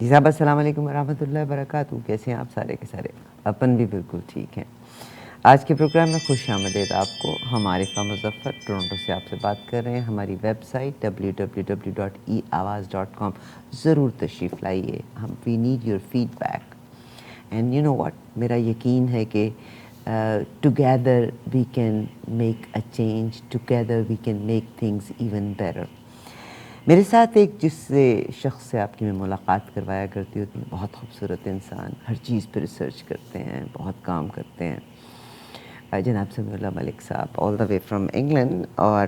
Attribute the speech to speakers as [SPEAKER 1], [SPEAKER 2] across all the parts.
[SPEAKER 1] جی صاحب السلام علیکم ورحمۃ اللہ وبرکاتہ. کیسے ہیں آپ سارے کے سارے؟ اپن بھی بالکل ٹھیک ہیں. آج کے پروگرام میں خوش آمدید آپ کو. ہم عارفہ مظفر ٹورنٹو سے آپ سے بات کر رہے ہیں. ہماری ویب سائٹ www.eawaz.com ضرور تشریف لائیے. We need your feedback and you know what, میرا یقین ہے کہ together we can make a change, together we can make things even better. میرے ساتھ ایک جس شخص سے آپ کی میں ملاقات کروایا کرتی ہوتی ہوں, بہت خوبصورت انسان, ہر چیز پہ ریسرچ کرتے ہیں, بہت کام کرتے ہیں, جناب سمیع اللہ ملک صاحب, آل دا وے فرام انگلینڈ. اور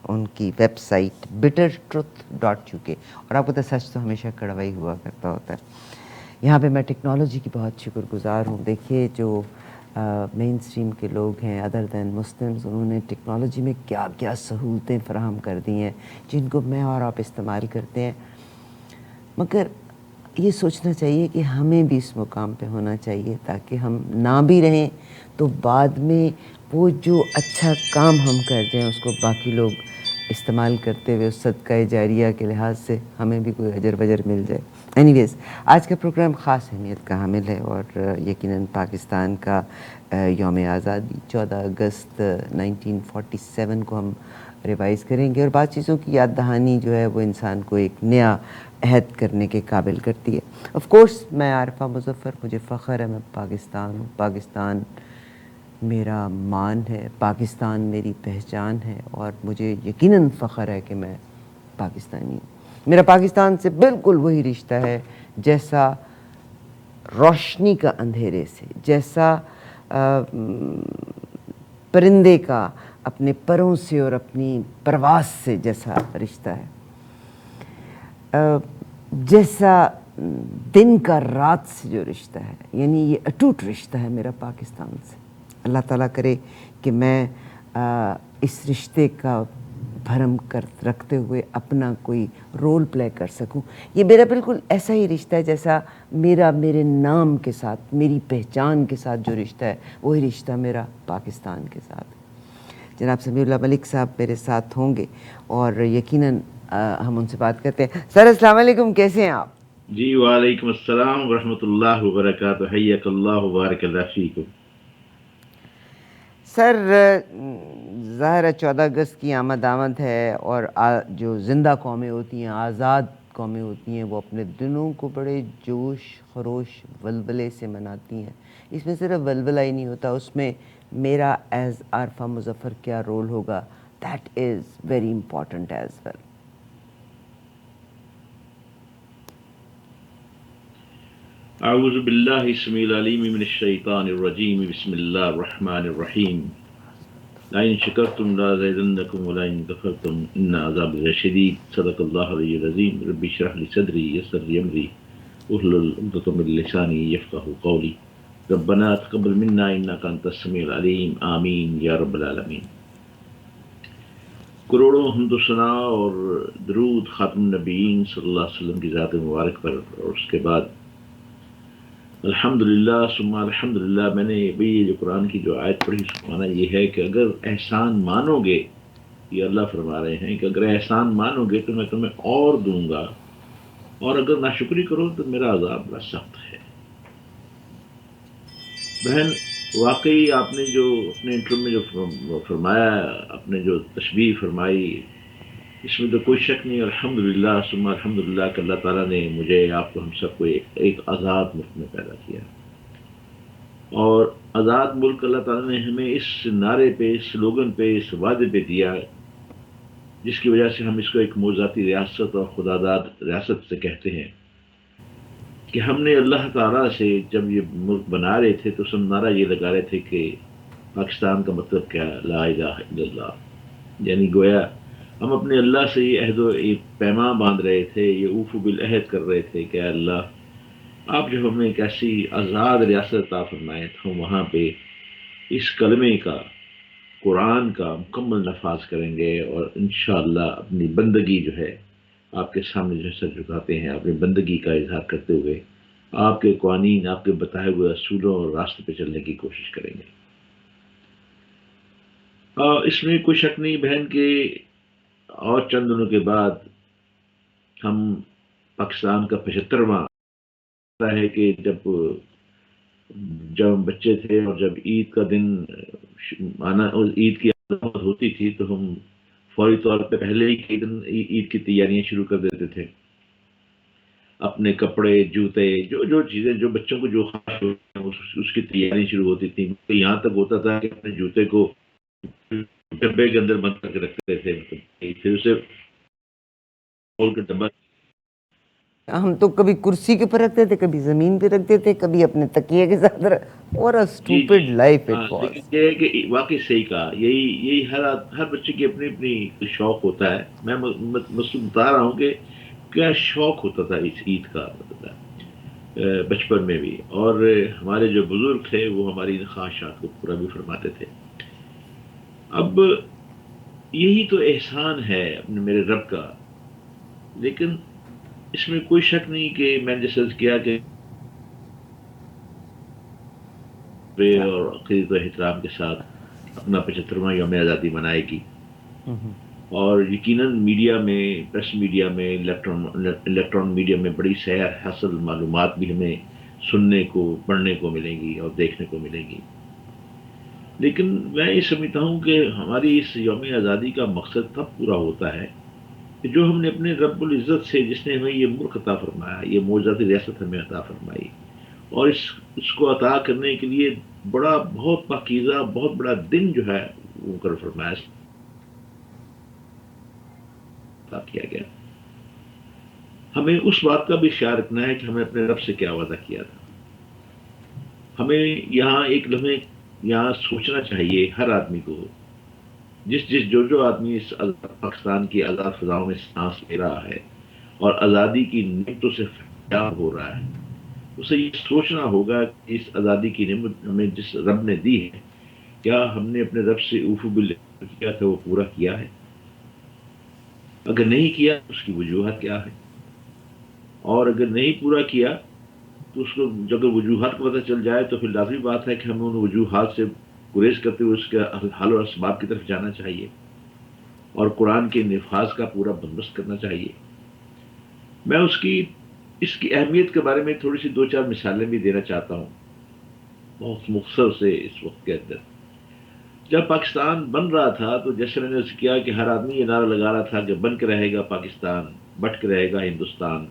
[SPEAKER 1] ان کی ویب سائٹ bittertruth.uk. اور آپ کو تو سچ تو ہمیشہ کڑوا ہی ہوا کرتا ہوتا ہے. یہاں پہ میں ٹیکنالوجی کی بہت شکر گزار ہوں. دیکھیے جو مین اسٹریم کے لوگ ہیں ادر دین مسلمز, انہوں نے ٹیکنالوجی میں کیا کیا سہولتیں فراہم کر دی ہیں جن کو میں اور آپ استعمال کرتے ہیں. مگر یہ سوچنا چاہیے کہ ہمیں بھی اس مقام پہ ہونا چاہیے تاکہ ہم نہ بھی رہیں تو بعد میں وہ جو اچھا کام ہم کر جائیں اس کو باقی لوگ استعمال کرتے ہوئے اس صدقہ جاریہ کے لحاظ سے ہمیں بھی کوئی اجر وجر مل جائے. اینی ویز, آج کا پروگرام خاص اہمیت کا حامل ہے اور یقیناً پاکستان کا یوم آزادی 14 اگست 1947 کو ہم ریوائز کریں گے, اور بعض چیزوں کی یاد دہانی جو ہے وہ انسان کو ایک نیا عہد کرنے کے قابل کرتی ہے. آف کورس میں عارفہ مظفر, مجھے فخر ہے میں پاکستان ہوں, پاکستان میرا مان ہے, پاکستان میری پہچان ہے, اور مجھے یقیناً فخر ہے کہ میں پاکستانی ہوں. میرا پاکستان سے بالکل وہی رشتہ ہے جیسا روشنی کا اندھیرے سے, جیسا پرندے کا اپنے پروں سے اور اپنی پرواز سے جیسا رشتہ ہے, جیسا دن کا رات سے جو رشتہ ہے, یعنی یہ اٹوٹ رشتہ ہے میرا پاکستان سے. اللہ تعالیٰ کرے کہ میں اس رشتے کا بھرم کر رکھتے ہوئے اپنا کوئی رول پلے کر سکوں. یہ میرا بالکل ایسا ہی رشتہ ہے جیسا میرا میرے نام کے ساتھ, میری پہچان کے ساتھ جو رشتہ ہے وہی رشتہ میرا پاکستان کے ساتھ. جناب سمیع اللہ ملک صاحب میرے ساتھ ہوں گے اور یقیناً ہم ان سے بات کرتے ہیں. سر السلام علیکم, کیسے ہیں آپ؟
[SPEAKER 2] جی وعلیکم السلام ورحمۃ اللہ وبرکاتہ. حیاک اللہ وبارک اللہ فیکم.
[SPEAKER 1] سر ظاہر ہے 14 اگست کی آمد ہے اور جو زندہ قومیں ہوتی ہیں, آزاد قومیں ہوتی ہیں, وہ اپنے دنوں کو بڑے جوش خروش ولولے سے مناتی ہیں. اس میں صرف ولولہ ہی نہیں ہوتا, اس میں میرا ایز عارفہ مظفر کیا رول ہوگا, that is very important as well.
[SPEAKER 2] اعوذ باللہ السمیع العلیم من الشیطان الرجیم. بسم اللہ الرحمن الرحیم. لئن شکرتم لازیدنکم ولئن کفرتم ان عذابی لشدید. صدق اللہ العلی العظیم. رب اشرح لی صدری یسر لی امری واحلل عقدۃ من لسانی یفقہوا قولی. ربنا تقبل منا انک انت السمیع العلیم. آمین یا رب العالمین. کروڑوں حمد و ثنا اور درود خاتم النبیین صلی اللہ علیہ وسلم کی ذات مبارک پر, اور اس کے بعد الحمدللہ ثم الحمدللہ. میں نے بھی جو قرآن کی جو آیت پڑھی اس کا معنی یہ ہے کہ اگر احسان مانو گے, یہ اللہ فرما رہے ہیں کہ اگر احسان مانو گے تو میں تمہیں اور دوں گا, اور اگر ناشکری کرو تو میرا عذاب بڑا سخت ہے. بہن واقعی آپ نے جو اپنے انٹرو میں جو فرمایا, آپ نے جو تشبیہ فرمائی, اس میں تو کوئی شک نہیں. الحمدللہ ثم الحمدللہ کہ اللہ تعالیٰ نے مجھے, آپ کو, ہم سب کو ایک آزاد ملک میں پیدا کیا, اور آزاد ملک اللہ تعالیٰ نے ہمیں اس نعرے پہ, اس سلوگن پہ, اس وعدے پہ دیا جس کی وجہ سے ہم اس کو ایک موضوعاتی ریاست اور خداداد ریاست سے کہتے ہیں. کہ ہم نے اللہ تعالیٰ سے جب یہ ملک بنا رہے تھے تو سب نعرہ یہ لگا رہے تھے کہ پاکستان کا مطلب کیا, لا الہ الا اللہ. یعنی گویا ہم اپنے اللہ سے یہ عہد و پیمان باندھ رہے تھے, یہ اوفو بالعہد کر رہے تھے کہ اللہ آپ جو ہمیں ایک ایسی آزاد ریاست عطا فرمائے تو ہم وہاں پہ اس کلمے کا, قرآن کا مکمل نفاذ کریں گے, اور انشاءاللہ اپنی بندگی جو ہے آپ کے سامنے جو سر جھکاتے ہیں, اپنی بندگی کا اظہار کرتے ہوئے آپ کے قوانین, آپ کے بتائے ہوئے اصولوں اور راستے پہ چلنے کی کوشش کریں گے. اس میں کوئی شک نہیں بہن کہ اور چند دنوں کے بعد ہم پاکستان کا 75واں ہے کہ جب ہم بچے تھے اور جب عید کا دن آنا اور عید کی علامت ہوتی تھی تو ہم فوری طور پہ پہلے ہی عید کی تیاریاں شروع کر دیتے تھے. اپنے کپڑے، جوتے، جو چیزیں جو بچوں کو جو خواہش ہوتی ہیں اس کی تیاری شروع ہوتی تھی. یہاں تک ہوتا تھا کہ اپنے جوتے کو ڈبے کے اندر بند کر کے رکھتے تھے، پھر اسے کھول کے ڈبہ.
[SPEAKER 1] ہم تو کبھی کرسی کے اوپر رکھتے تھے، کبھی زمین پہ رکھتے تھے، کبھی اپنے تکیے کے ساتھ اور
[SPEAKER 2] جی
[SPEAKER 1] اسٹوپڈ لائف
[SPEAKER 2] ہاں،
[SPEAKER 1] اٹ
[SPEAKER 2] لیکن
[SPEAKER 1] واز.
[SPEAKER 2] یہ ہے کہ واقعی صحیح کہا. یہی ہر بچے کی اپنی اپنی شوق ہوتا ہے. میں بتا رہا ہوں کہ کیا شوق ہوتا تھا اس عید کا بچپن میں بھی، اور ہمارے جو بزرگ تھے وہ ہماری ان خواہشات کو پورا بھی فرماتے تھے. اب یہی تو احسان ہے اپنے میرے رب کا. لیکن اس میں کوئی شک نہیں کہ میں نے جیسے کیا کہ اور عقیدت و احترام کے ساتھ اپنا 75واں یوم آزادی منائے گی. اور یقیناً میڈیا میں، پریس میڈیا میں، الیکٹران میڈیا میں بڑی سیر حاصل معلومات بھی ہمیں سننے کو، پڑھنے کو ملیں گی اور دیکھنے کو ملیں گی. لیکن میں یہ سمجھتا ہوں کہ ہماری اس یوم آزادی کا مقصد تب پورا ہوتا ہے کہ جو ہم نے اپنے رب العزت سے، جس نے ہمیں یہ ملک عطا فرمایا، یہ معجزاتی ریاست ہمیں عطا فرمائی، اور اس کو عطا کرنے کے لیے بہت پاکیزہ، بہت بڑا دن جو ہے وہ مقرر فرمایا، عطا کیا گیا. ہمیں اس بات کا بھی خیال رکھنا ہے کہ ہمیں اپنے رب سے کیا وعدہ کیا تھا. ہمیں یہاں ایک لمحے یہاں سوچنا چاہیے ہر آدمی کو، جو آدمی اس پاکستان کی آزاد فضاؤں میں سانس لے رہا ہے اور آزادی کی نعمتوں سے فیاض ہو رہا ہے، اسے یہ سوچنا ہوگا کہ اس آزادی کی نعمت ہمیں جس رب نے دی ہے، کیا ہم نے اپنے رب سے اوفو بالعہد کیا تھا وہ پورا کیا ہے؟ اگر نہیں کیا اس کی وجوہات کیا ہے؟ اور اگر نہیں پورا کیا تو اس کو اگر وجوہات کو پتہ چل جائے تو پھر لازمی بات ہے کہ ہمیں ان وجوہات سے گریز کرتے ہوئے اس کے حل و اسباب کی طرف جانا چاہیے اور قرآن کے نفاذ کا پورا بندوبست کرنا چاہیے. میں اس کی اہمیت کے بارے میں تھوڑی سی 2-4 مثالیں بھی دینا چاہتا ہوں، بہت مختصر سے. اس وقت کے اندر جب پاکستان بن رہا تھا تو جیسے میں نے کیا کہ ہر آدمی یہ نعرہ لگا رہا تھا کہ بن کے رہے گا پاکستان، بٹ کے رہے گا ہندوستان.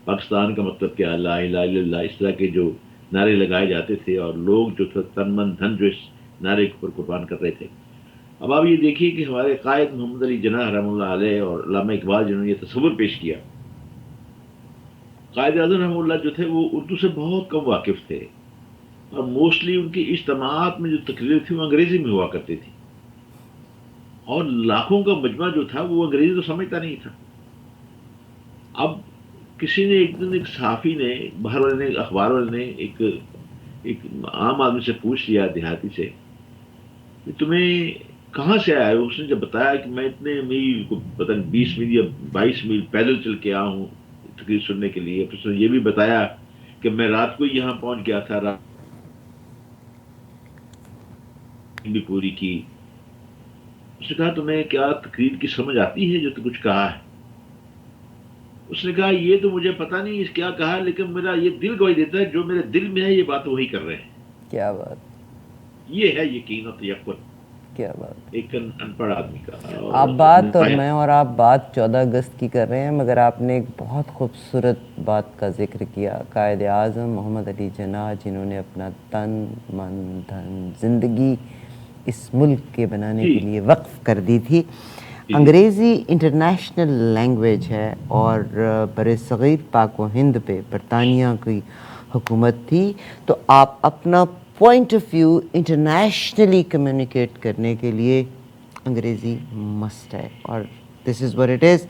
[SPEAKER 2] پاکستان کا مطلب کیا، لا الہ الا اللہ، اس طرح کے جو نعرے لگائے جاتے تھے اور لوگ جو تھے تن من دھن جو اس نعرے کے اوپر قربان کر رہے تھے. اب آپ یہ دیکھیے کہ ہمارے قائد محمد علی جناح رحمۃ اللہ علیہ اور علامہ اقبال جنہوں نے یہ تصور پیش کیا، قائد اعظم رحمۃ اللہ جو تھے وہ اردو سے بہت کم واقف تھے اور موسٹلی ان کی اجتماعات میں جو تقریر تھی وہ انگریزی میں ہوا کرتی تھی، اور لاکھوں کا مجمع جو تھا وہ انگریزی تو سمجھتا نہیں تھا. اب کسی نے ایک دن، ایک صحافی نے، باہر والے نے، اخبار والے نے ایک عام آدمی سے پوچھ لیا، دیہاتی سے، کہ تمہیں کہاں سے آیا ہو؟ اس نے جب بتایا کہ میں اتنے میل کو پتہ نہیں 20 میل یا 22 میل پیدل چل کے آیا ہوں تقریر سننے کے لیے. پھر اس نے یہ بھی بتایا کہ میں رات کو یہاں پہنچ گیا تھا، رات بھی پوری کی. اس نے کہا تمہیں کیا تقریر کی سمجھ آتی ہے جو تو کچھ کہا ہے؟ اس نے کہا یہ تو مجھے پتا نہیں اس کیا کہا، لیکن میرا یہ دل گواہی دیتا ہے جو میرے دل میں ہے یہ بات وہی کر رہے ہیں.
[SPEAKER 1] کیا بات،
[SPEAKER 2] یہ ہے یقین و تیقن
[SPEAKER 1] کیا بات.
[SPEAKER 2] ایک ان پڑھ آدمی کا.
[SPEAKER 1] آپ بات اور میں اور آپ بات 14 اگست کی کر رہے ہیں، مگر آپ نے ایک بہت خوبصورت بات کا ذکر کیا. قائد اعظم محمد علی جناح جنہوں نے اپنا تن من دھن زندگی اس ملک کے بنانے
[SPEAKER 2] جی
[SPEAKER 1] کے لیے وقف کر دی تھی.
[SPEAKER 2] جی جی
[SPEAKER 1] انگریزی انٹرنیشنل لینگویج ہے اور بر صغیر پاک و ہند پہ برطانیہ کی حکومت تھی، تو آپ اپنا point of view internationally communicate کرنے کے لیے انگریزی مسٹ ہے، اور دس از what اٹ از.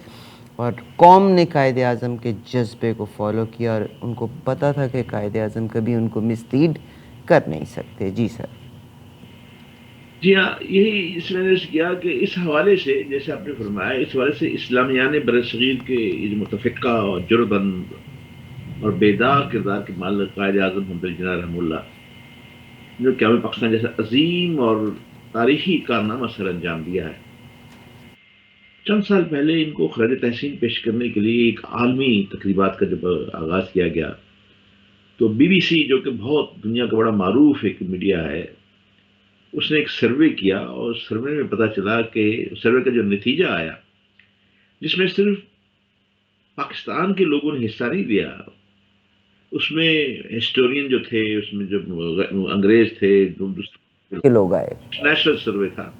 [SPEAKER 1] اور قوم نے قائد اعظم کے جذبے کو فالو کیا اور ان کو پتہ تھا کہ قائد اعظم کبھی ان کو مسلیڈ کر نہیں سکتے. جی سر.
[SPEAKER 2] جی ہاں، یہی اس میں نے کیا کہ اس حوالے سے جیسے آپ نے فرمایا، اس حوالے سے اسلامیان برصغیر کے یہ جو متفقہ اور جربند اور بیدار کردار کے مالک قائد اعظم محمد علی جناح رحمہ اللہ، جو قیام پاکستان جیسا عظیم اور تاریخی کارنامہ سر انجام دیا ہے. چند سال پہلے ان کو خراج تحسین پیش کرنے کے لیے ایک عالمی تقریبات کا جب آغاز کیا گیا تو بی بی سی جو کہ بہت دنیا کا بڑا معروف ایک میڈیا ہے، اس نے ایک سروے کیا اور سروے میں پتہ چلا کہ سروے کا جو نتیجہ آیا جس میں صرف پاکستان کے لوگوں نے حصہ نہیں لیا، اس میں ہسٹورین جو تھے، اس میں جو انگریز تھے، جو
[SPEAKER 1] کے لوگ آئے.
[SPEAKER 2] انٹرنیشنل سروے تھا،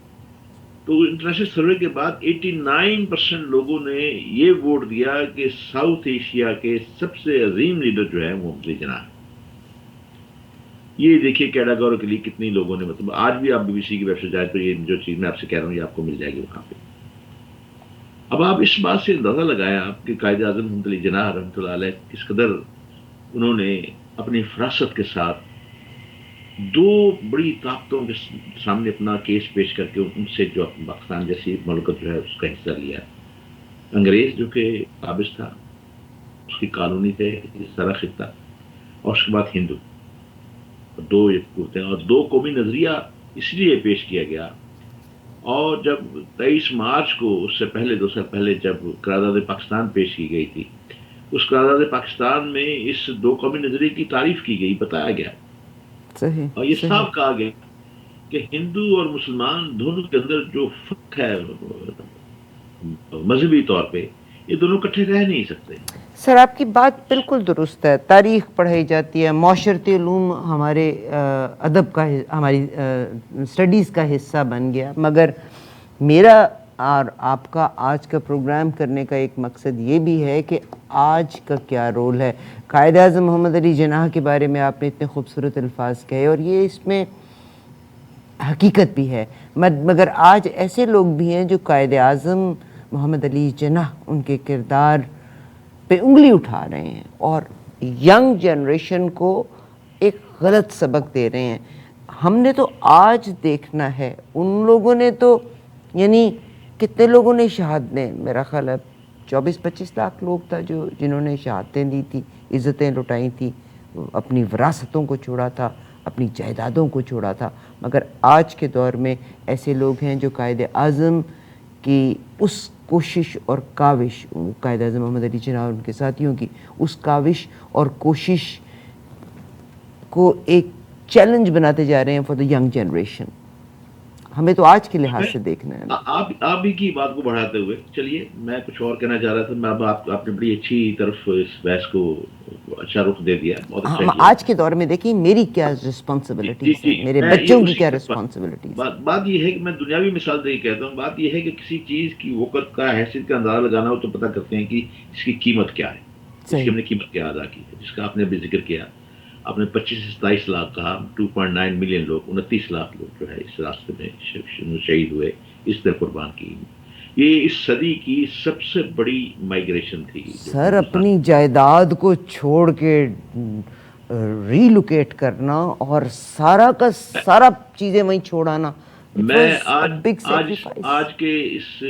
[SPEAKER 2] تو انٹرنیشنل سروے کے بعد 89% لوگوں نے یہ ووٹ دیا کہ ساؤتھ ایشیا کے سب سے عظیم لیڈر جو ہے وہ محمد علی جناح ہے. یہ دیکھیے کیٹاگور کے لیے کتنی لوگوں نے، مطلب آج بھی آپ بی بی سی کی ویب سائٹ جائیں تو یہ جو چیز میں آپ سے کہہ رہا ہوں یہ آپ کو مل جائے گی وہاں پہ. اب آپ اس بات سے اندازہ لگایا آپ کہ قائد اعظم محمد علی جناح رحمۃ اللہ علیہ کس قدر انہوں نے اپنی فراست کے ساتھ دو بڑی طاقتوں کے سامنے اپنا کیس پیش کر کے ان سے جو پاکستان جیسی مملکت جو ہے اس کا حصہ لیا. انگریز جو کہ قابض تھا، اس کی کالونی تھے سارا خطہ، اور اس کے بعد ہندو، دو قوتیں اور دو قومی نظریہ اس لیے پیش کیا گیا. اور جب 23 مارچ کو، اس سے پہلے 2 سال پہلے جب قرارداد پاکستان پیش کی گئی تھی، اس قرارداد پاکستان میں اس دو قومی نظریے کی تعریف کی گئی، بتایا گیا
[SPEAKER 1] صحیح
[SPEAKER 2] اور یہ
[SPEAKER 1] صحیح.
[SPEAKER 2] صاف کہا گیا کہ ہندو اور مسلمان دونوں کے اندر جو فرق ہے مذہبی طور پہ، یہ دونوں اکٹھے رہ نہیں سکتے.
[SPEAKER 1] سر آپ کی بات بالکل درست ہے. تاریخ پڑھائی جاتی ہے، معاشرتی علوم ہمارے ادب کا، ہماری اسٹڈیز کا حصہ بن گیا، مگر میرا اور آپ کا آج کا پروگرام کرنے کا ایک مقصد یہ بھی ہے کہ آج کا کیا رول ہے. قائد اعظم محمد علی جناح کے بارے میں آپ نے اتنے خوبصورت الفاظ کہے اور یہ اس میں حقیقت بھی ہے، مگر آج ایسے لوگ بھی ہیں جو قائد اعظم محمد علی جناح ان کے کردار پہ انگلی اٹھا رہے ہیں اور ینگ جنریشن کو ایک غلط سبق دے رہے ہیں. ہم نے تو آج دیکھنا ہے، ان لوگوں نے تو یعنی کتنے لوگوں نے شہادتیں، میرا خیال ہے 24-25 لاکھ لوگ تھا جنہوں نے شہادتیں دی تھی، عزتیں لٹائی تھی، اپنی وراثتوں کو چھوڑا تھا، اپنی جائیدادوں کو چھوڑا تھا. مگر آج کے دور میں ایسے لوگ ہیں جو قائد اعظم کی اس کوشش اور کاوش، قائد اعظم محمد علی جناح اور ان کے ساتھیوں کی اس کاوش اور کوشش کو ایک چیلنج بناتے جا رہے ہیں فار دا ینگ جنریشن. ہمیں تو آج کے لحاظ سے دیکھنا ہے.
[SPEAKER 2] آپ ہی کی بات کو بڑھاتے ہوئے چلیے میں کچھ اور کہنا چاہ رہا تھا. میں اب آپ نے بڑی اچھی طرف اس بحث کو اچھا رخ دے دیا، بہت اچھا
[SPEAKER 1] ہم
[SPEAKER 2] کیا.
[SPEAKER 1] آج کے دور میں دیکھیں میری کیا رسپانسبلٹیز ہیں، میرے بچوں کی کیا رسپانسبلٹیز.
[SPEAKER 2] بات یہ ہے کہ میں دنیاوی مثال سے ہی کہتا ہوں، بات یہ ہے کہ کسی چیز کی وقت کا، حیثیت کا اندازہ لگانا ہو تو پتہ کرتے ہیں کہ اس کی قیمت کیا ہے، اس کی ہم نے قیمت کیا ادا کی ہے، جس کا آپ نے ابھی ذکر کیا. آپ نے 25 سے 27 لاکھ کہا، 2.9 ملین لوگ، 29 لاکھ لوگ جو ہے اس راستے میں شہید ہوئے، اس طرح قربان کی. یہ اس صدی کی سب سے بڑی مائگریشن تھی.
[SPEAKER 1] سر اپنی جائیداد کو چھوڑ کے ری لوکیٹ کرنا اور سارا کا سارا چیزیں وہیں چھوڑانا.
[SPEAKER 2] میں آج کے اس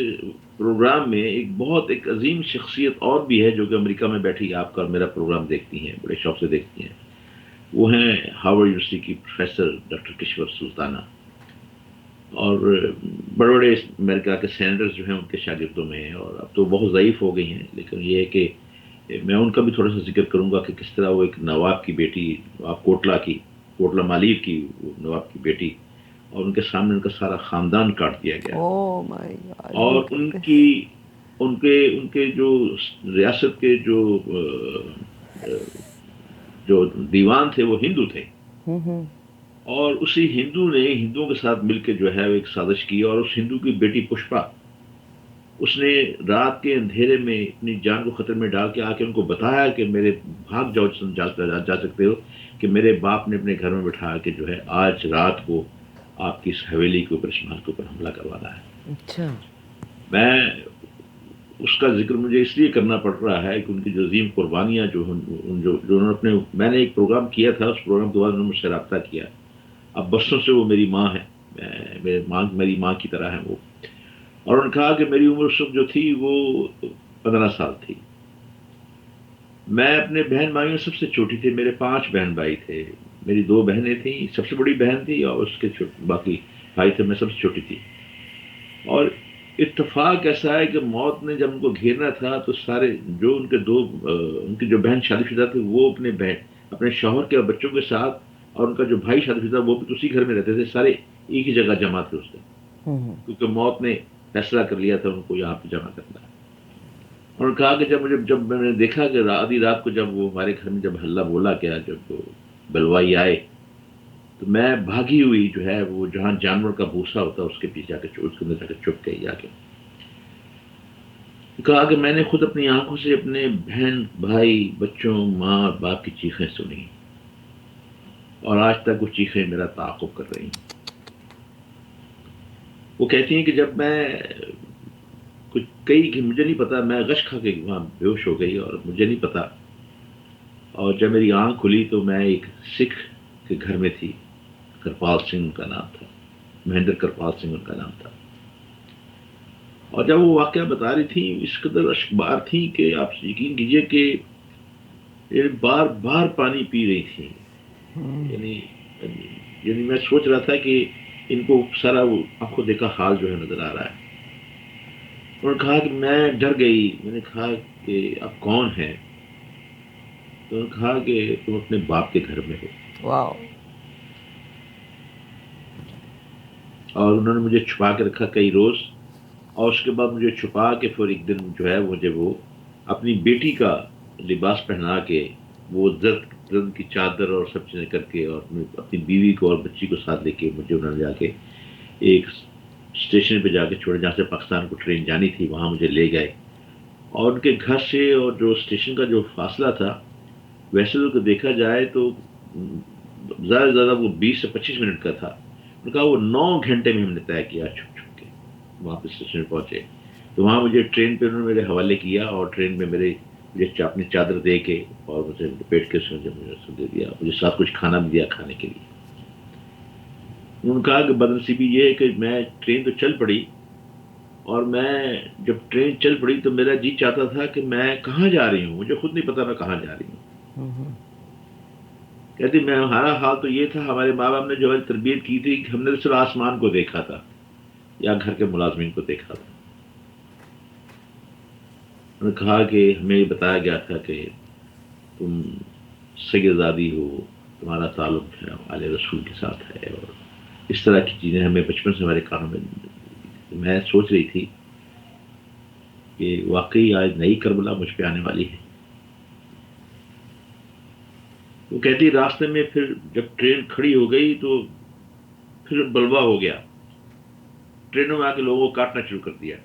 [SPEAKER 2] پروگرام میں ایک عظیم شخصیت اور بھی ہے جو کہ امریکہ میں بیٹھی آپ کا میرا پروگرام دیکھتی ہیں، بڑے شوق سے دیکھتی ہیں. وہ ہیں ہارورڈ یونیورسٹی کی پروفیسر ڈاکٹر کشور سلطانہ، اور بڑے بڑے امریکہ کے سینیٹرز جو ہیں ان کے شاگردوں میں ہیں، اور اب تو بہت ضعیف ہو گئی ہیں. لیکن یہ ہے کہ میں ان کا بھی تھوڑا سا ذکر کروں گا کہ کس طرح وہ ایک نواب کی بیٹی، نواب کوٹلہ مالیر کی نواب کی بیٹی، اور ان کے سامنے ان کا سارا خاندان کاٹ دیا گیا. اور ان کے جو ریاست کے جو دیوان تھے وہ ہندو تھے، اور اسی ہندو نے ہندوؤں کے ساتھ مل کے جو ہے ایک سازش کی، اور اس ہندو کی بیٹی پشپا، اس نے رات کے اندھیرے میں اپنی جان کو خطرے میں ڈال کے آ کے ان کو بتایا کہ میرے بھاگ جاؤ، جا سکتے ہو، کہ میرے باپ نے اپنے گھر میں بٹھا کے جو ہے آج رات کو آپ کی اس حویلی کے اوپر، اس محل کے اوپر حملہ کروانا ہے.
[SPEAKER 1] اچھا.
[SPEAKER 2] میں اس کا ذکر مجھے اس لیے کرنا پڑ رہا ہے کہ ان کی جو عظیم قربانیاں جو انہوں نے اپنے، میں نے ایک پروگرام کیا تھا، اس پروگرام کے بعد انہوں نے مجھ سے رابطہ کیا. اب برسوں سے وہ میری ماں ہے، میری ماں کی طرح ہے وہ. اور انہوں نے کہا کہ میری عمر اس وقت جو تھی وہ 15 سال تھی. میں اپنے بہن بھائیوں سب سے چھوٹی تھی. میرے 5 بہن بھائی تھے، میری 2 بہنیں تھیں، سب سے بڑی بہن تھی اور اس کے باقی بھائی تھے، میں سب سے چھوٹی تھی. اور اتفاق ایسا ہے کہ موت نے جب ان کو گھیرنا تھا تو سارے جو ان کے ان کی جو بہن شادی شدہ تھے وہ اپنے شوہر کے اور بچوں کے ساتھ، اور ان کا جو بھائی شادی شدہ وہ بھی اسی گھر میں رہتے تھے، سارے ایک ہی جگہ جمع تھے اس دن، کیونکہ موت نے فیصلہ کر لیا تھا ان کو یہاں پہ جمع کرنا ہے۔ انہوں نے کہا کہ جب میں نے دیکھا کہ آدھی رات کو جب وہ ہمارے گھر میں جب ہلہ بولا کیا، جب وہ بلوائی آئے، تو میں بھاگی ہوئی جو ہے وہ جہاں جانور کا بھوسا ہوتا ہے اس کے پیچھے جا کے اس کے اندر جا کے چھپ گئی جا کے۔ کہا کہ میں نے خود اپنی آنکھوں سے اپنے بہن بھائی بچوں ماں اور باپ کی چیخیں سنی، اور آج تک وہ چیخیں میرا تعاقب کر رہی ہیں۔ وہ کہتی ہیں کہ جب میں کچھ کئی کہ مجھے نہیں پتا، میں غش کھا کے وہاں بے ہوش ہو گئی اور مجھے نہیں پتا، اور جب میری آنکھ کھلی تو میں ایک سکھ کے گھر میں تھی، کرپال سنگھ ان کا نام تھا، مہندر کرپال سنگھ ان کا نام تھا۔ اور جب وہ واقعہ بتا رہی تھی اس قدر اشکبار تھی کہ آپ یقین کیجئے کہ یہ بار بار پانی پی رہی تھی، یعنی یعنی میں سوچ رہا تھا کہ ان کو سارا وہ آنکھوں دیکھا حال جو ہے نظر آ رہا ہے۔ انہوں نے کہا کہ میں ڈر گئی، میں نے کہا کہ اب کون ہے؟ تو انہوں نے کہا کہ تم اپنے باپ کے گھر میں ہو۔
[SPEAKER 1] واو.
[SPEAKER 2] اور انہوں نے مجھے چھپا کے رکھا کئی روز، اور اس کے بعد مجھے چھپا کے پھر ایک دن جو ہے مجھے وہ اپنی بیٹی کا لباس پہنا کے، وہ زرد کی چادر اور سب چیزیں کر کے، اور اپنی بیوی کو اور بچی کو ساتھ لے کے مجھے انہوں نے جا کے ایک اسٹیشن پہ جا کے چھوڑے جہاں سے پاکستان کو ٹرین جانی تھی، وہاں مجھے لے گئے۔ اور ان کے گھر سے اور جو اسٹیشن کا جو فاصلہ تھا، ویسے تو دیکھا جائے تو زیادہ سے زیادہ وہ 20 سے 25 منٹ کا تھا، انہوں نے کہا وہ 9 گھنٹے میں ہم نے طے کیا چھپ چھپ کے وہاں پہ اسٹیشن پہنچے۔ تو وہاں مجھے ٹرین پہ انہوں نے میرے حوالے کیا، اور ٹرین میں مجھے اپنی چادر دے کے اور مجھے لپیٹ کے مجھے دے دیا، مجھے ساتھ کچھ کھانا بھی دیا کھانے کے لیے۔ انہوں نے کہا کہ بدنصیبی یہ ہے کہ میں ٹرین تو چل پڑی، اور میں جب ٹرین چل پڑی تو میرا جی چاہتا تھا کہ میں کہاں جا رہی ہوں، مجھے خود نہیں پتا میں کہاں جا رہی ہوں۔ کہتی میں ہمارا حال تو یہ تھا، ہمارے ماں باپ نے جو ہماری تربیت کی تھی کہ ہم نے صرف آسمان کو دیکھا تھا یا گھر کے ملازمین کو دیکھا تھا۔ انہوں نے کہا کہ ہمیں یہ بتایا گیا تھا کہ تم سیدزادی ہو، تمہارا تعلق ہے آل رسول کے ساتھ ہے، اور اس طرح کی چیزیں ہمیں بچپن سے ہمارے کانوں میں۔ میں سوچ رہی تھی کہ واقعی آج نئی کربلا مجھ پہ آنے والی ہے۔ وہ کہتی راستے میں پھر جب ٹرین کھڑی ہو گئی تو پھر بلوا ہو گیا، ٹرینوں میں آ کے لوگوں کو کاٹنا شروع کر دیا۔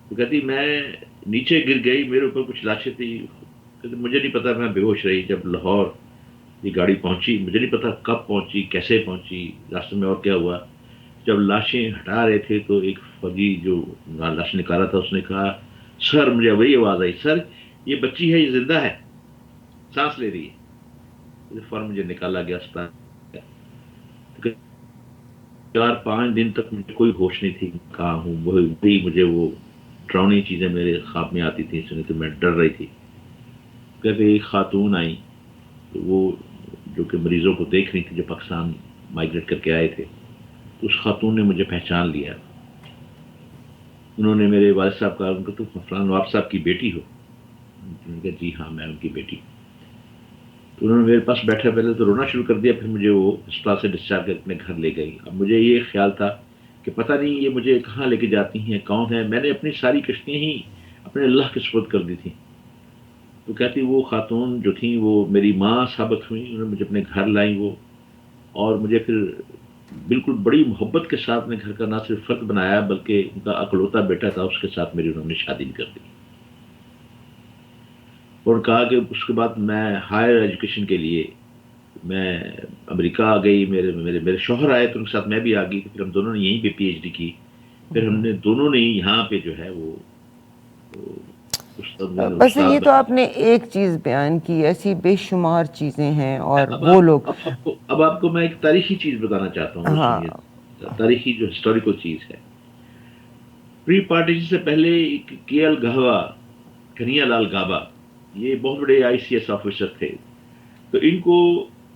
[SPEAKER 2] وہ کہتی میں نیچے گر گئی، میرے اوپر کچھ لاشیں تھی، کہتی مجھے نہیں پتا، میں بے ہوش رہی جب لاہور یہ گاڑی پہنچی، مجھے نہیں پتا کب پہنچی کیسے پہنچی، راستے میں اور کیا ہوا۔ جب لاشیں ہٹا رہے تھے تو ایک فوجی جو لاش نکالا تھا اس نے کہا سر، مجھے وہی آواز آئی، سر یہ بچی ہے، یہ زندہ ہے، سانس لے رہی ہے۔ فوراً مجھے نکالا گیا اسپتال۔ 4-5 دن تک مجھے کوئی ہوش نہیں تھی کہاں ہوں، وہی مجھے وہ ڈراؤنی چیزیں میرے خواب میں آتی تھیں، سنی تو میں ڈر رہی تھی۔ کہتے ایک خاتون آئی، وہ جو کہ مریضوں کو دیکھ رہی تھی جو پاکستان مائگریٹ کر کے آئے تھے، تو اس خاتون نے مجھے پہچان لیا۔ انہوں نے میرے والد صاحب کہا ان کو تم فلان نواب صاحب کی بیٹی ہو؟ انہوں نے کہا جی ہاں میں ان کی بیٹی ہوں۔ تو انہوں نے میرے پاس بیٹھا، پہلے تو رونا شروع کر دیا، پھر مجھے وہ اسپتال سے ڈسچارج کر اپنے گھر لے گئی۔ اب مجھے یہ خیال تھا کہ پتہ نہیں یہ مجھے کہاں لے کے جاتی ہیں، کون ہے، میں نے اپنی ساری کشتیاں ہی اپنے اللہ کے سپرد کر دی تھیں۔ تو کہتی وہ خاتون جو تھیں وہ میری ماں ثابت ہوئیں، انہوں نے مجھے اپنے گھر لائیں وہ، اور مجھے پھر بالکل بڑی محبت کے ساتھ اپنے گھر کا نہ صرف فرد بنایا بلکہ ان کا اکلوتا بیٹا تھا اس کے ساتھ میری انہوں نے شادی بھی کر دی۔ اور کہا کہ اس کے بعد میں ہائر ایجوکیشن کے لیے میں امریکہ آ گئی، میرے شوہر آئے تو ان کے ساتھ میں بھی آ گئی، پھر ہم دونوں نے یہیں پہ پی ایچ ڈی کی، پھر ہم نے دونوں نے یہاں پہ جو ہے وہ
[SPEAKER 1] بس یہ تو آپ نے ایک چیز بیان کی، ایسی بے شمار چیزیں ہیں اور وہ لوگ۔
[SPEAKER 2] اب آپ کو میں ایک تاریخی چیز بتانا چاہتا ہوں،
[SPEAKER 1] ہاں
[SPEAKER 2] سنیے، تاریخی جو ہسٹوریکل چیز ہے۔ پری پارٹیشن سے پہلے کے ایل گہوا، کنیا لال گابا، یہ بہت بڑے آئی سی ایس آفیسر تھے، تو ان کو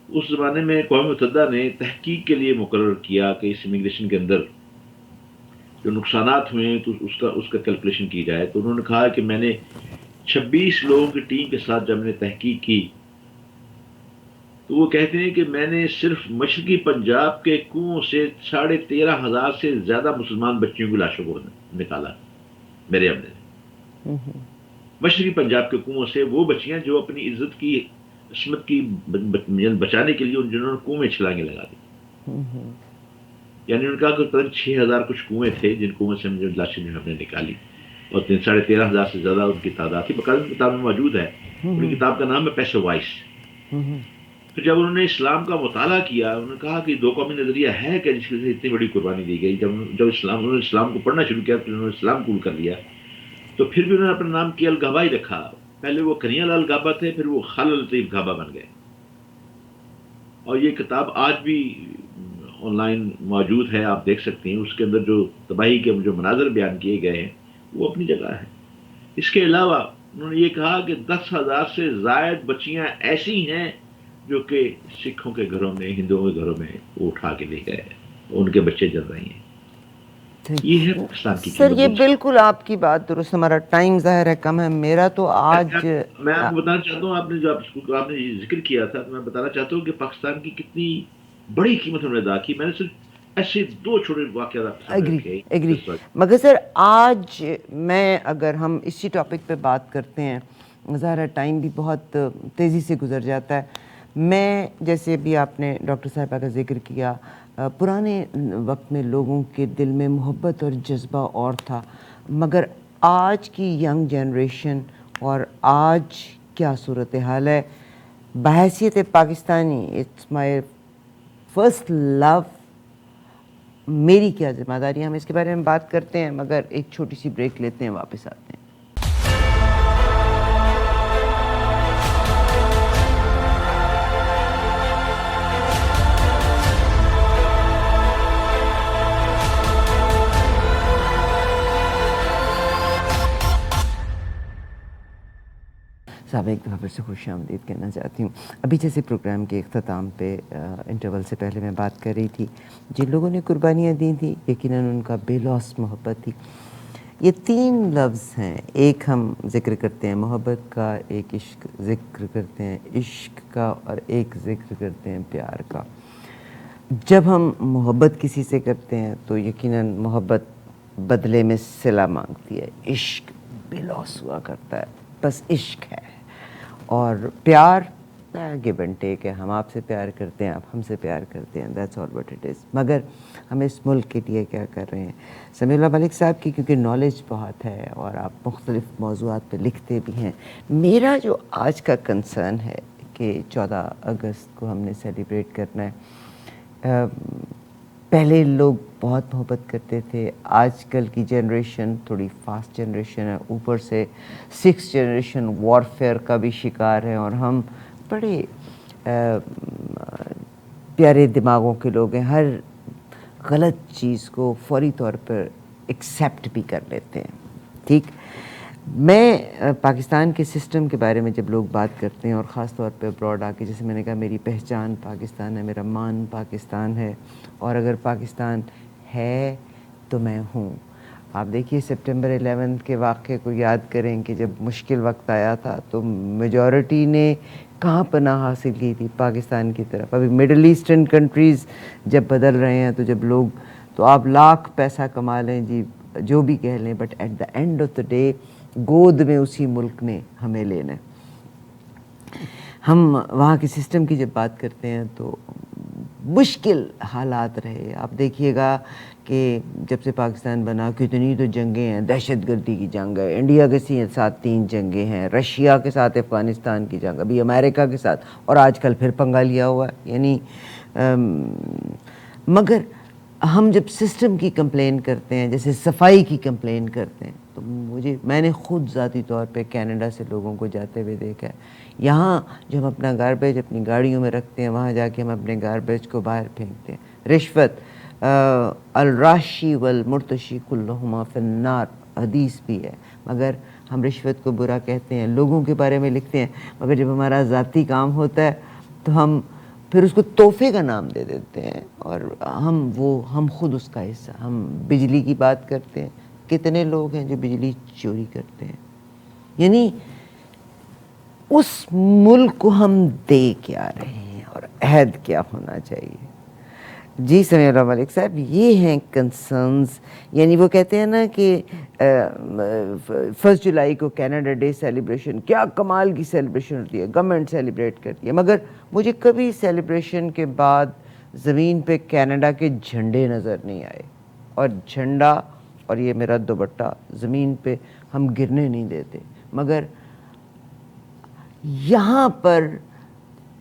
[SPEAKER 2] اس زمانے میں اقوام متحدہ نے تحقیق کے لیے مقرر کیا کہ اس امیگریشن کے اندر جو نقصانات ہوئے ہیں تو اس کا کیلکولیشن کی جائے. تو انہوں نے کہا کہ میں نے 26 لوگوں کی ٹیم کے ساتھ جب میں نے تحقیق کی تو وہ کہتے ہیں کہ میں نے صرف مشرقی پنجاب کے کنوؤں سے 13,500 سے زیادہ مسلمان بچیوں کی لاشوں کو نکالا میرے عملے نے. مشرقی پنجاب کے کنوؤں سے وہ بچیاں جو اپنی عزت کی عصمت کی بچانے کے لیے جنہوں نے کنویں میں چھلانگیں لگا دی. یعنی ان کا تقریباً 6,000 کچھ کنویں تھے جن کنویں سے جو لاشیں جو ہم نے نکالی اور 13,500 سے زیادہ ان کی تعداد تھی. باقاعدہ کتاب میں موجود ہے. ان کتاب کا نام ہے پیسو وائس. پھر جب انہوں نے اسلام کا مطالعہ کیا انہوں نے کہا کہ دو قومی نظریہ ہے کہ جس کی اتنی بڑی قربانی دی گئی. جب انہوں نے اسلام کو پڑھنا شروع کیا پھر انہوں نے اسلام قبول کر لیا تو پھر بھی انہوں نے اپنا نام کیا الگابا ہی رکھا. پہلے وہ کنیال الگابا تھے پھر وہ خالد لطیف گابا بن گئے. اور یہ کتاب آج بھی آن لائن موجود ہے, آپ دیکھ سکتے ہیں. اس کے اندر جو تباہی کے جو مناظر بیان کیے گئے ہیں وہ اپنی جگہ ہے. اس کے علاوہ انہوں نے یہ کہا کہ 10,000 سے زائد بچیاں ایسی ہیں جو کہ سکھوں کے گھروں میں ہندوؤں کے گھروں میں وہ اٹھا کے لے گئے ان کے بچے جل رہے ہیں. یہ ہے پاکستان کی
[SPEAKER 1] سر یہ بالکل آپ کی بات درست. ہمارا ٹائم ظاہر ہے کم ہے. میرا تو آج
[SPEAKER 2] میں آپ کو بتانا چاہتا ہوں آپ نے جو آپ نے ذکر کیا تھا میں بتانا چاہتا ہوں کہ پاکستان کی کتنی بڑی قیمت انہوں نے ادا کی. میں نے صرف ایسے 2 چھوٹے واقعات
[SPEAKER 1] ایگری. مگر سر آج میں اگر ہم اسی ٹاپک پہ بات کرتے ہیں ظاہر ہے ٹائم بھی بہت تیزی سے گزر جاتا ہے. میں جیسے بھی آپ نے ڈاکٹر صاحبہ کا ذکر کیا پرانے وقت میں لوگوں کے دل میں محبت اور جذبہ اور تھا, مگر آج کی ینگ جنریشن اور آج کیا صورتحال ہے بحیثیت پاکستانی. اٹس مائی فرسٹ لو. میری کیا ذمہ داری ہے, ہم اس کے بارے میں بات کرتے ہیں مگر ایک چھوٹی سی بریک لیتے ہیں, واپس آتے ہیں. صاحب ایک دفعہ پھر سے خوش آمدید کہنا چاہتی ہوں. ابھی جیسے پروگرام کے اختتام پہ انٹرول سے پہلے میں بات کر رہی تھی جن لوگوں نے قربانیاں دی تھیں یقیناً ان کا بے لوث محبت تھی. یہ 3 لفظ ہیں, ایک ہم ذکر کرتے ہیں محبت کا, ایک عشق ذکر کرتے ہیں عشق کا, اور ایک ذکر کرتے ہیں پیار کا. جب ہم محبت کسی سے کرتے ہیں تو یقیناً محبت بدلے میں صلہ مانگتی ہے. عشق بے لوث ہوا کرتا ہے, بس عشق ہے. اور پیار گیو اینڈ ٹیک ہے, ہم آپ سے پیار کرتے ہیں آپ ہم سے پیار کرتے ہیں, that's all what it is. مگر ہم اس ملک کے لیے کیا کر رہے ہیں. سمیع اللہ ملک صاحب کی کیونکہ نالج بہت ہے اور آپ مختلف موضوعات پہ لکھتے بھی ہیں. میرا جو آج کا کنسرن ہے کہ 14 اگست کو ہم نے سیلیبریٹ کرنا ہے, پہلے لوگ بہت محبت کرتے تھے, آج کل کی جنریشن تھوڑی فاسٹ جنریشن ہے, اوپر سے 6th جنریشن وارفیئر کا بھی شکار ہے, اور ہم بڑے پیارے دماغوں کے لوگ ہیں, ہر غلط چیز کو فوری طور پر ایکسیپٹ بھی کر لیتے ہیں. ٹھیک, میں پاکستان کے سسٹم کے بارے میں جب لوگ بات کرتے ہیں اور خاص طور پہ ابراڈ آ کے, جیسے میں نے کہا میری پہچان پاکستان ہے, میرا مان پاکستان ہے, اور اگر پاکستان ہے تو میں ہوں. آپ دیکھیے سپٹمبر 11 کے واقعے کو یاد کریں کہ جب مشکل وقت آیا تھا تو میجورٹی نے کہاں پناہ حاصل کی تھی, پاکستان کی طرف. ابھی مڈل ایسٹرن کنٹریز جب بدل رہے ہیں تو جب لوگ, تو آپ لاکھ پیسہ کما لیں جی جو بھی کہہ لیں, but at the end of the day گود میں اسی ملک نے ہمیں لینا ہے. ہم وہاں کے سسٹم کی جب بات کرتے ہیں تو مشکل حالات رہے. آپ دیکھیے گا کہ جب سے پاکستان بنا کتنی تو جنگیں ہیں, دہشت گردی کی جنگ ہے, انڈیا کے ساتھ 3 جنگیں ہیں, رشیا کے ساتھ افغانستان کی جنگ, ابھی امریکہ کے ساتھ, اور آج کل پھر پنگا لیا ہوا ہے. یعنی مگر ہم جب سسٹم کی کمپلین کرتے ہیں, جیسے صفائی کی کمپلین کرتے ہیں, تو میں نے خود ذاتی طور پہ کینیڈا سے لوگوں کو جاتے ہوئے دیکھا ہے. یہاں جو ہم اپنا گاربیج اپنی گاڑیوں میں رکھتے ہیں, وہاں جا کے ہم اپنے گاربیج کو باہر پھینکتے ہیں. رشوت, الراشی والمرتشی کلہما فی النار, حدیث بھی ہے. مگر ہم رشوت کو برا کہتے ہیں, لوگوں کے بارے میں لکھتے ہیں, مگر جب ہمارا ذاتی کام ہوتا ہے تو ہم پھر اس کو تحفے کا نام دے دیتے ہیں، اور ہم خود اس کا حصہ. ہم بجلی کی بات کرتے ہیں، کتنے لوگ ہیں جو بجلی چوری کرتے ہیں. یعنی اس ملک کو ہم دے کیا رہے ہیں اور عہد کیا ہونا چاہیے. جی سمیع اللہ ملک صاحب، یہ ہیں کنسرنز. یعنی وہ کہتے ہیں نا کہ 1 جولائی کو کینیڈا ڈے سیلیبریشن کیا کمال کی سیلیبریشن ہوتی ہے، گورنمنٹ سیلیبریٹ کرتی ہے، مگر مجھے کبھی سیلیبریشن کے بعد زمین پہ کینیڈا کے جھنڈے نظر نہیں آئے. اور جھنڈا اور یہ میرا دوپٹہ زمین پہ ہم گرنے نہیں دیتے. مگر یہاں پر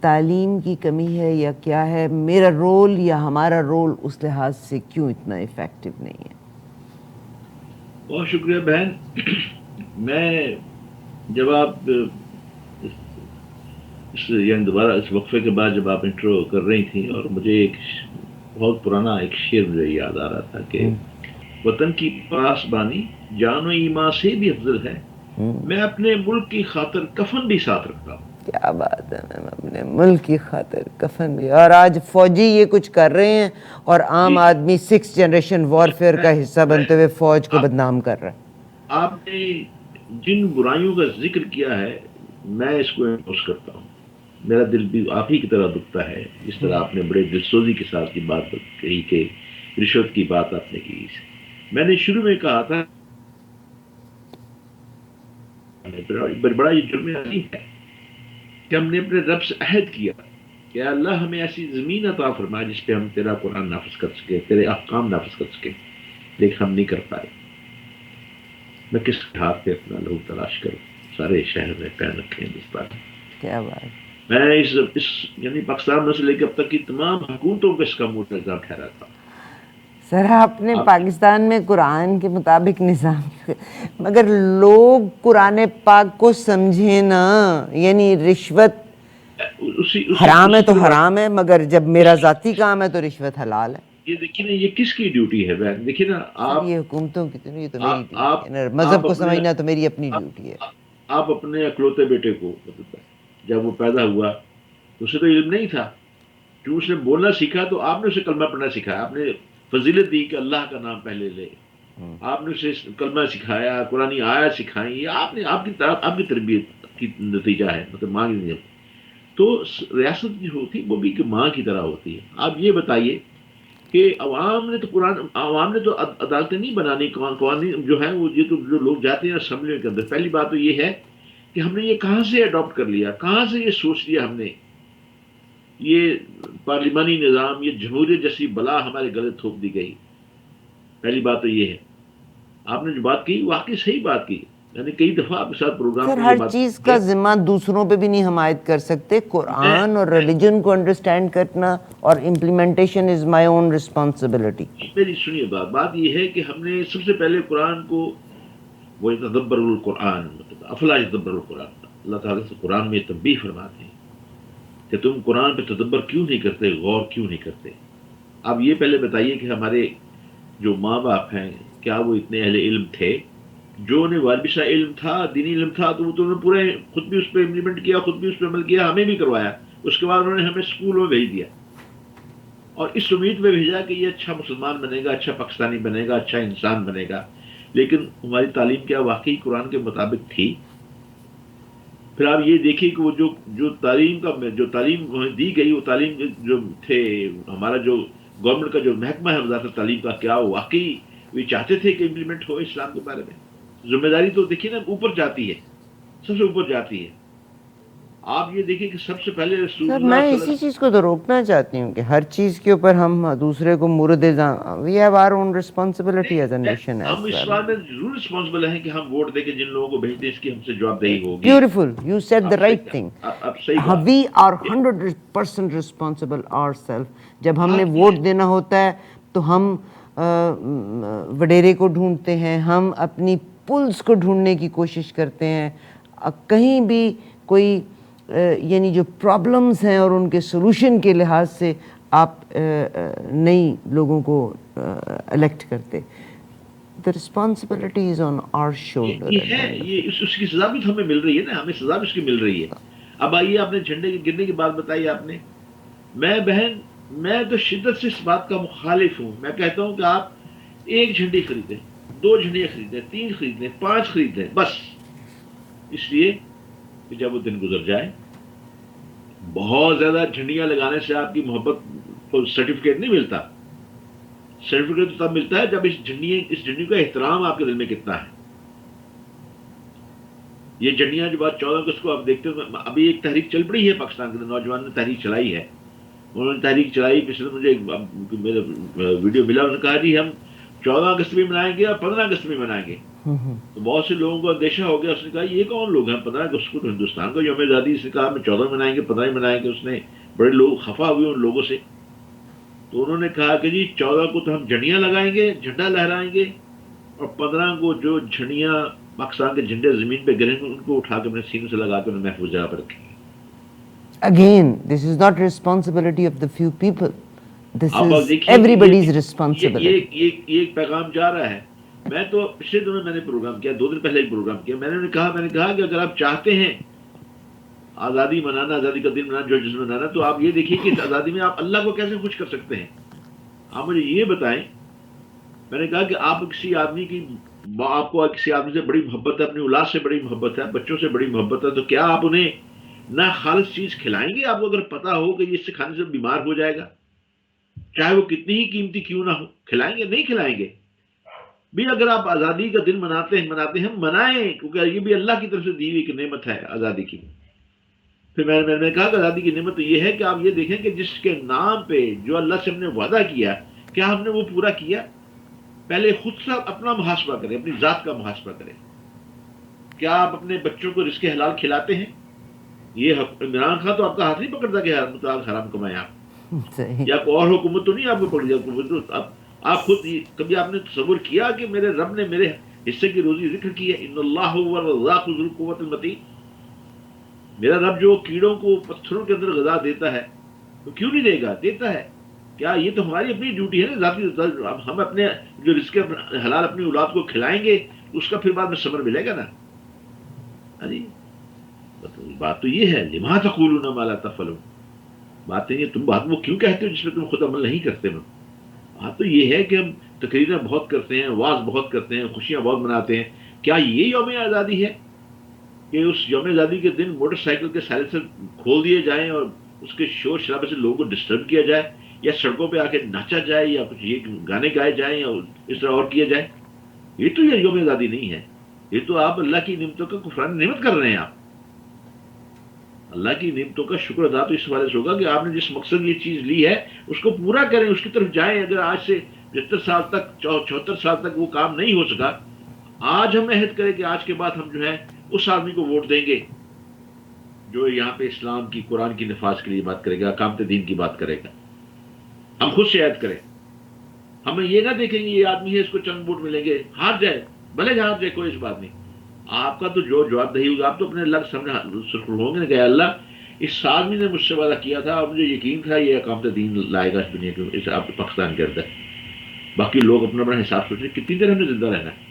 [SPEAKER 1] تعلیم کی کمی ہے یا کیا ہے؟ میرا رول یا ہمارا رول اس لحاظ سے کیوں اتنا افیکٹو نہیں ہے؟
[SPEAKER 2] بہت شکریہ بہن. میں جب آپ یعنی دوبارہ اس وقفے کے بعد جب آپ انٹرو کر رہی تھیں، اور مجھے ایک بہت پرانا ایک شعر مجھے یاد آ رہا تھا کہ وطن کی پاسبانی جان و ایمان سے بھی افضل ہے، میں اپنے ملک کی خاطر کفن بھی ساتھ رکھتا ہوں.
[SPEAKER 1] کیا بات ہے میم، اپنے ملک کی خاطر کفن بھی. اور آج فوجی یہ کچھ کر رہے ہیں اور عام آدمی 6 جنریشن وارفیئر کا حصہ بنتے ہوئے فوج کو بدنام کر رہا ہے.
[SPEAKER 2] آپ نے جن برائیوں کا ذکر کیا ہے میں اس کو انڈورس کرتا ہوں. میرا دل بھی آپ ہی کی طرح دکھتا ہے، جس طرح آپ نے بڑے دل سوزی کے ساتھ کی بات کہی کہ رشوت کی بات آپ نے کی. میں نے شروع میں کہا تھا بڑا یہ جرم عظیم ہے کہ ہم نے اپنے رب سے عہد کیا کہ اللہ ہمیں ایسی زمین عطا فرما جس پہ ہم تیرا قرآن نافذ کر سکے، تیرے احکام نافذ کر سکے، لیکن ہم نہیں کر پائے. میں کس ہاتھ پہ اپنا لہو تلاش کروں؟ سارے شہر میں پیر رکھے ہندوستان.
[SPEAKER 1] کیا بات.
[SPEAKER 2] میں اس یعنی پاکستان میں سے لے کے اب تک کی تمام حکومتوں کو اس کا موٹا نظام ٹھہرا تھا.
[SPEAKER 1] سر آپ نے پاکستان میں قرآن کے مطابق نظام، مگر لوگ قرآن پاک کو سمجھے نا. یعنی رشوت حرام ہے تو حرام ہے، مگر جب میرا ذاتی کام ہے تو رشوت حلال ہے.
[SPEAKER 2] یہ دیکھیے نا، یہ کس کی ڈیوٹی ہے بہن؟ دیکھیے نا، آپ
[SPEAKER 1] یہ حکومتوں کی تو نہیں، یہ تو میری ڈیوٹی ہے. مذہب کو سمجھنا تو میری اپنی ڈیوٹی ہے.
[SPEAKER 2] آپ اپنے اکلوتے بیٹے کو، جب وہ پیدا ہوا تو اسے تو علم نہیں تھا، جو اس نے بولنا سیکھا تو آپ نے اسے کلمہ پڑھنا سکھایا. آپ نے فضیلت دی کہ اللہ کا نام پہلے لے. آپ نے اسے کلمہ سکھایا، قرآن آیات سکھائی. یہ آپ کی تربیت کی نتیجہ ہے، مطلب ماں کی. تو ریاست جو ہوتی وہ بھی کہ ماں کی طرح ہوتی ہے. آپ یہ بتائیے کہ عوام نے تو عدالتیں نہیں بنانی، قوانین جو ہیں وہ یہ تو جو لوگ جاتے ہیں اسمبلیوں کے اندر. پہلی بات تو یہ ہے کہ ہم نے یہ کہاں سے اڈاپٹ کر لیا، کہاں سے یہ سوچ لیا ہم نے، یہ پارلیمانی نظام، یہ جمہوریت جیسی بلا ہمارے گلے تھوپ دی گئی. پہلی بات تو یہ ہے. آپ نے جو بات کی واقعی صحیح بات کی. یعنی کئی دفعہ آپ کے ساتھ پروگرام
[SPEAKER 1] سر ہر چیز کا ذمہ دوسروں پہ بھی نہیں ہم عائد کر سکتے. قرآن اور ریلیجن کو انڈرسٹینڈ کرنا اور implementation is my own responsibility.
[SPEAKER 2] میری سنیے بات یہ ہے کہ ہم نے سب سے پہلے قرآن کو وہ تدبر القرآن، مطلب افلا تدبر القرآن. اللہ تعالیٰ سے قرآن میں تنبیہ فرماتے ہیں کہ تم قرآن پہ تدبر کیوں نہیں کرتے، غور کیوں نہیں کرتے. اب یہ پہلے بتائیے کہ ہمارے جو ماں باپ ہیں کیا وہ اتنے اہل علم تھے؟ جو انہیں وابشہ علم تھا، دینی علم تھا، تو وہ تو انہوں نے پورے خود بھی اس پہ امپلیمنٹ کیا، خود بھی اس پہ عمل کیا، ہمیں بھی کروایا. اس کے بعد انہوں نے ہمیں اسکول میں بھیج دیا اور اس امید میں بھیجا کہ یہ اچھا مسلمان بنے گا، اچھا پاکستانی بنے گا، اچھا انسان بنے گا. لیکن ہماری تعلیم کیا واقعی قرآن کے مطابق تھی؟ پھر آپ یہ دیکھیے کہ وہ جو تعلیم دی گئی، وہ تعلیم جو تھے ہمارا جو گورنمنٹ کا جو محکمہ ہے وزارت تعلیم کا، کیا وہ واقعی وہ چاہتے تھے کہ امپلیمنٹ ہو اسلام کے بارے میں؟ ذمہ داری تو دیکھیے نا اوپر جاتی ہے، سب سے اوپر جاتی ہے. آپ یہ دیکھیں کہ سب سے پہلے
[SPEAKER 1] سر میں اسی چیز کو تو روکنا چاہتی ہوں کہ ہر چیز کے اوپر ہم دوسرے کو مورد we have our own responsibility as a nation.
[SPEAKER 2] ہم اس بات میں ضرور رسپانسبل ہیں کہ ہم ووٹ دے کے جن لوگوں کو بھیجتے ہیں اس کی ہم سے جواب دہی ہوگی.
[SPEAKER 1] Beautiful, you said the right thing.
[SPEAKER 2] اب صحیح بات،
[SPEAKER 1] we are 100% responsible our self. جب ہم نے ووٹ دینا ہوتا ہے تو ہم وڈیرے کو ڈھونڈتے ہیں، ہم اپنی پلس کو ڈھونڈنے کی کوشش کرتے ہیں. کہیں بھی کوئی یعنی جو پرابلمز ہیں اور ان کے سلوشن کے لحاظ سے آپ نئی لوگوں کو الیکٹ کرتے. The responsibility is on our shoulder.
[SPEAKER 2] یہ اس کی سزا بھی تو ہمیں مل رہی ہے نا، ہمیں سزا بھی اس کی مل رہی ہے. اب آئیے آپ نے جھنڈے کے گرنے کی بات بتائی آپ نے. میں بہن، میں تو شدت سے اس بات کا مخالف ہوں. میں کہتا ہوں کہ آپ ایک جھنڈی خریدیں، 2 جھنڈیاں خریدیں، 3 خریدیں، 5 خریدیں، بس اس لیے کہ جب وہ دن گزر جائے. بہت زیادہ جھنڈیاں لگانے سے آپ کی محبت کو سرٹیفکیٹ نہیں ملتا. سرٹیفکیٹ تو تب ملتا ہے جب اس جھنڈی کا احترام آپ کے دل میں کتنا ہے. یہ جھنڈیاں جو بات 14 اگست کو آپ دیکھتے ہو، ابھی ایک تحریک چل پڑی ہے پاکستان کے اندر، نوجوان نے تحریک چلائی ہے. انہوں نے تحریک چلائی، پچھلے مجھے میرا ویڈیو ملا، انہوں نے کہا جی ہم 14 اگست بھی منائیں گے اور 15 اگست بھی منائیں گے. تو بہت سے لوگوں کو اندیشہ ہو گیا. اس نے کہا یہ کون لوگ ہیں، 15 اگست کو تو ہندوستان کا یوم آزادی. اس نے کہا ہم 14 منائیں گے، 15 منائیں گے. اس نے بڑے لوگ خفا ہوئے ان لوگوں سے. تو انہوں نے کہا کہ جی 14 کو تو ہم جھنڈیاں لگائیں گے، جھنڈا لہرائیں گے، اور 15 کو جو جھنڈیاں پاکستان کے جھنڈے زمین پہ گریں گے ان کو اٹھا کے اپنے سینے سے لگا کے انہیں محفوظ جگہ پر رکھیں گے.
[SPEAKER 1] Again, this is not responsibility of the few people. This
[SPEAKER 2] آپ
[SPEAKER 1] is
[SPEAKER 2] دیکھیے کہ
[SPEAKER 1] everybody's
[SPEAKER 2] یہ
[SPEAKER 1] responsibility.
[SPEAKER 2] ایک پیغام جا رہا ہے. میں تو پچھلے دنوں میں نے پروگرام کیا، 2 دن پہلے ایک پروگرام کیا. میں نے کہا کہ اگر آپ چاہتے ہیں آزادی منانا، آزادی کا دن منانا، جو جشن منانا، تو آپ یہ دیکھیے کہ اس آزادی میں آپ اللہ کو کیسے خوش کر سکتے ہیں. آپ مجھے یہ بتائیں. میں نے کہا کہ آپ کو کسی آدمی سے بڑی محبت ہے، اپنی اولاد سے بڑی محبت ہے، بچوں سے بڑی محبت ہے، تو کیا آپ انہیں نہ خالص چیز کھلائیں گے؟ آپ کو اگر پتا ہو کہ اس سے کھانے سے بیمار ہو جائے گا، چاہے وہ کتنی ہی قیمتی کیوں نہ ہو، کھلائیں گے؟ نہیں کھلائیں گے. بھی اگر آپ آزادی کا دن مناتے ہیں منائیں، کیونکہ یہ بھی اللہ کی طرف سے دی ہوئی ایک نعمت ہے آزادی کی. پھر میں نے کہا کہ آزادی کی نعمت تو یہ ہے کہ آپ یہ دیکھیں کہ جس کے نام پہ جو اللہ سے ہم نے وعدہ کیا، کیا ہم نے وہ پورا کیا؟ پہلے خود سے اپنا محاسبہ کریں، اپنی ذات کا محاسبہ کریں. کیا آپ اپنے بچوں کو رزق حلال کھلاتے ہیں؟ یہ عمران خان تو آپ کا ہاتھ نہیں پکڑتا کہ مطلق حرام کمائیں آپ،
[SPEAKER 1] صحیح.
[SPEAKER 2] یا کوئی اور حکومت تو نہیں آپ کو پکڑ دیا. حکومت تو آپ خود کبھی آپ نے تصور کیا کہ میرے رب نے میرے حصے کی روزی ذکر کی ہے؟ ان اللہ هو الرزاق ذو القوۃ المتین. میرا رب جو کیڑوں کو پتھروں کے اندر غذا دیتا ہے تو کیوں نہیں دے گا؟ دیتا ہے. کیا یہ تو ہماری اپنی ڈیوٹی ہے نا ذاتی. ہم اپنے جو رزق حلال اپنی اولاد کو کھلائیں گے اس کا پھر بعد میں صبر ملے گا نا. جی بات تو یہ ہے، لما تقولون ما لا تفعلون. بات نہیں ہے تم بات وہ کیوں کہتے ہو جس پہ تم خود عمل نہیں کرتے ہو. بات تو یہ ہے کہ ہم تقریریں بہت کرتے ہیں، واز بہت کرتے ہیں، خوشیاں بہت مناتے ہیں. کیا یہ یوم آزادی ہے کہ اس یوم آزادی کے دن موٹر سائیکل کے سائلنسر کھول دیے جائیں اور اس کے شور شرابے سے لوگوں کو ڈسٹرب کیا جائے، یا سڑکوں پہ آ کے ناچا جائے، یا کچھ یہ گانے گائے جائیں، یا اس طرح اور کیا جائے؟ یہ تو یہ یوم آزادی نہیں ہے. یہ تو آپ اللہ کی نعمتوں کا کفران نعمت کر رہے ہیں. آپ اللہ کی نعمتوں کا شکر ادا تو اس حوالے سے ہوگا کہ آپ نے جس مقصد یہ چیز لی ہے اس کو پورا کریں، اس کی طرف جائیں. اگر آج سے 75 سال تک 74 سال تک وہ کام نہیں ہو سکا، آج ہم عہد کریں کہ آج کے بعد ہم جو ہے اس آدمی کو ووٹ دیں گے جو یہاں پہ اسلام کی، قرآن کی نفاذ کے لیے بات کرے گا، اقامت دین کی بات کرے گا. ہم خود سے عہد کریں. ہمیں یہ نہ دیکھیں گے یہ آدمی ہے اس کو چند ووٹ ملیں گے، ہار جائے بھلے ہار جائے، کوئی اس بات نہیں. آپ کا تو جو جواب دہی ہوگا، آپ تو اپنے اللہ کے سامنے سرخر ہوں گے کہ اللہ اس آدمی نے مجھ سے وعدہ کیا تھا اور مجھے یقین تھا یہ اقامت دین لائے گا اس دنیا کے، اس آپ پاکستان کے اندر. باقی لوگ اپنا اپنا حساب سوچ رہے کتنی دیر ہم نے زندہ رہنا ہے.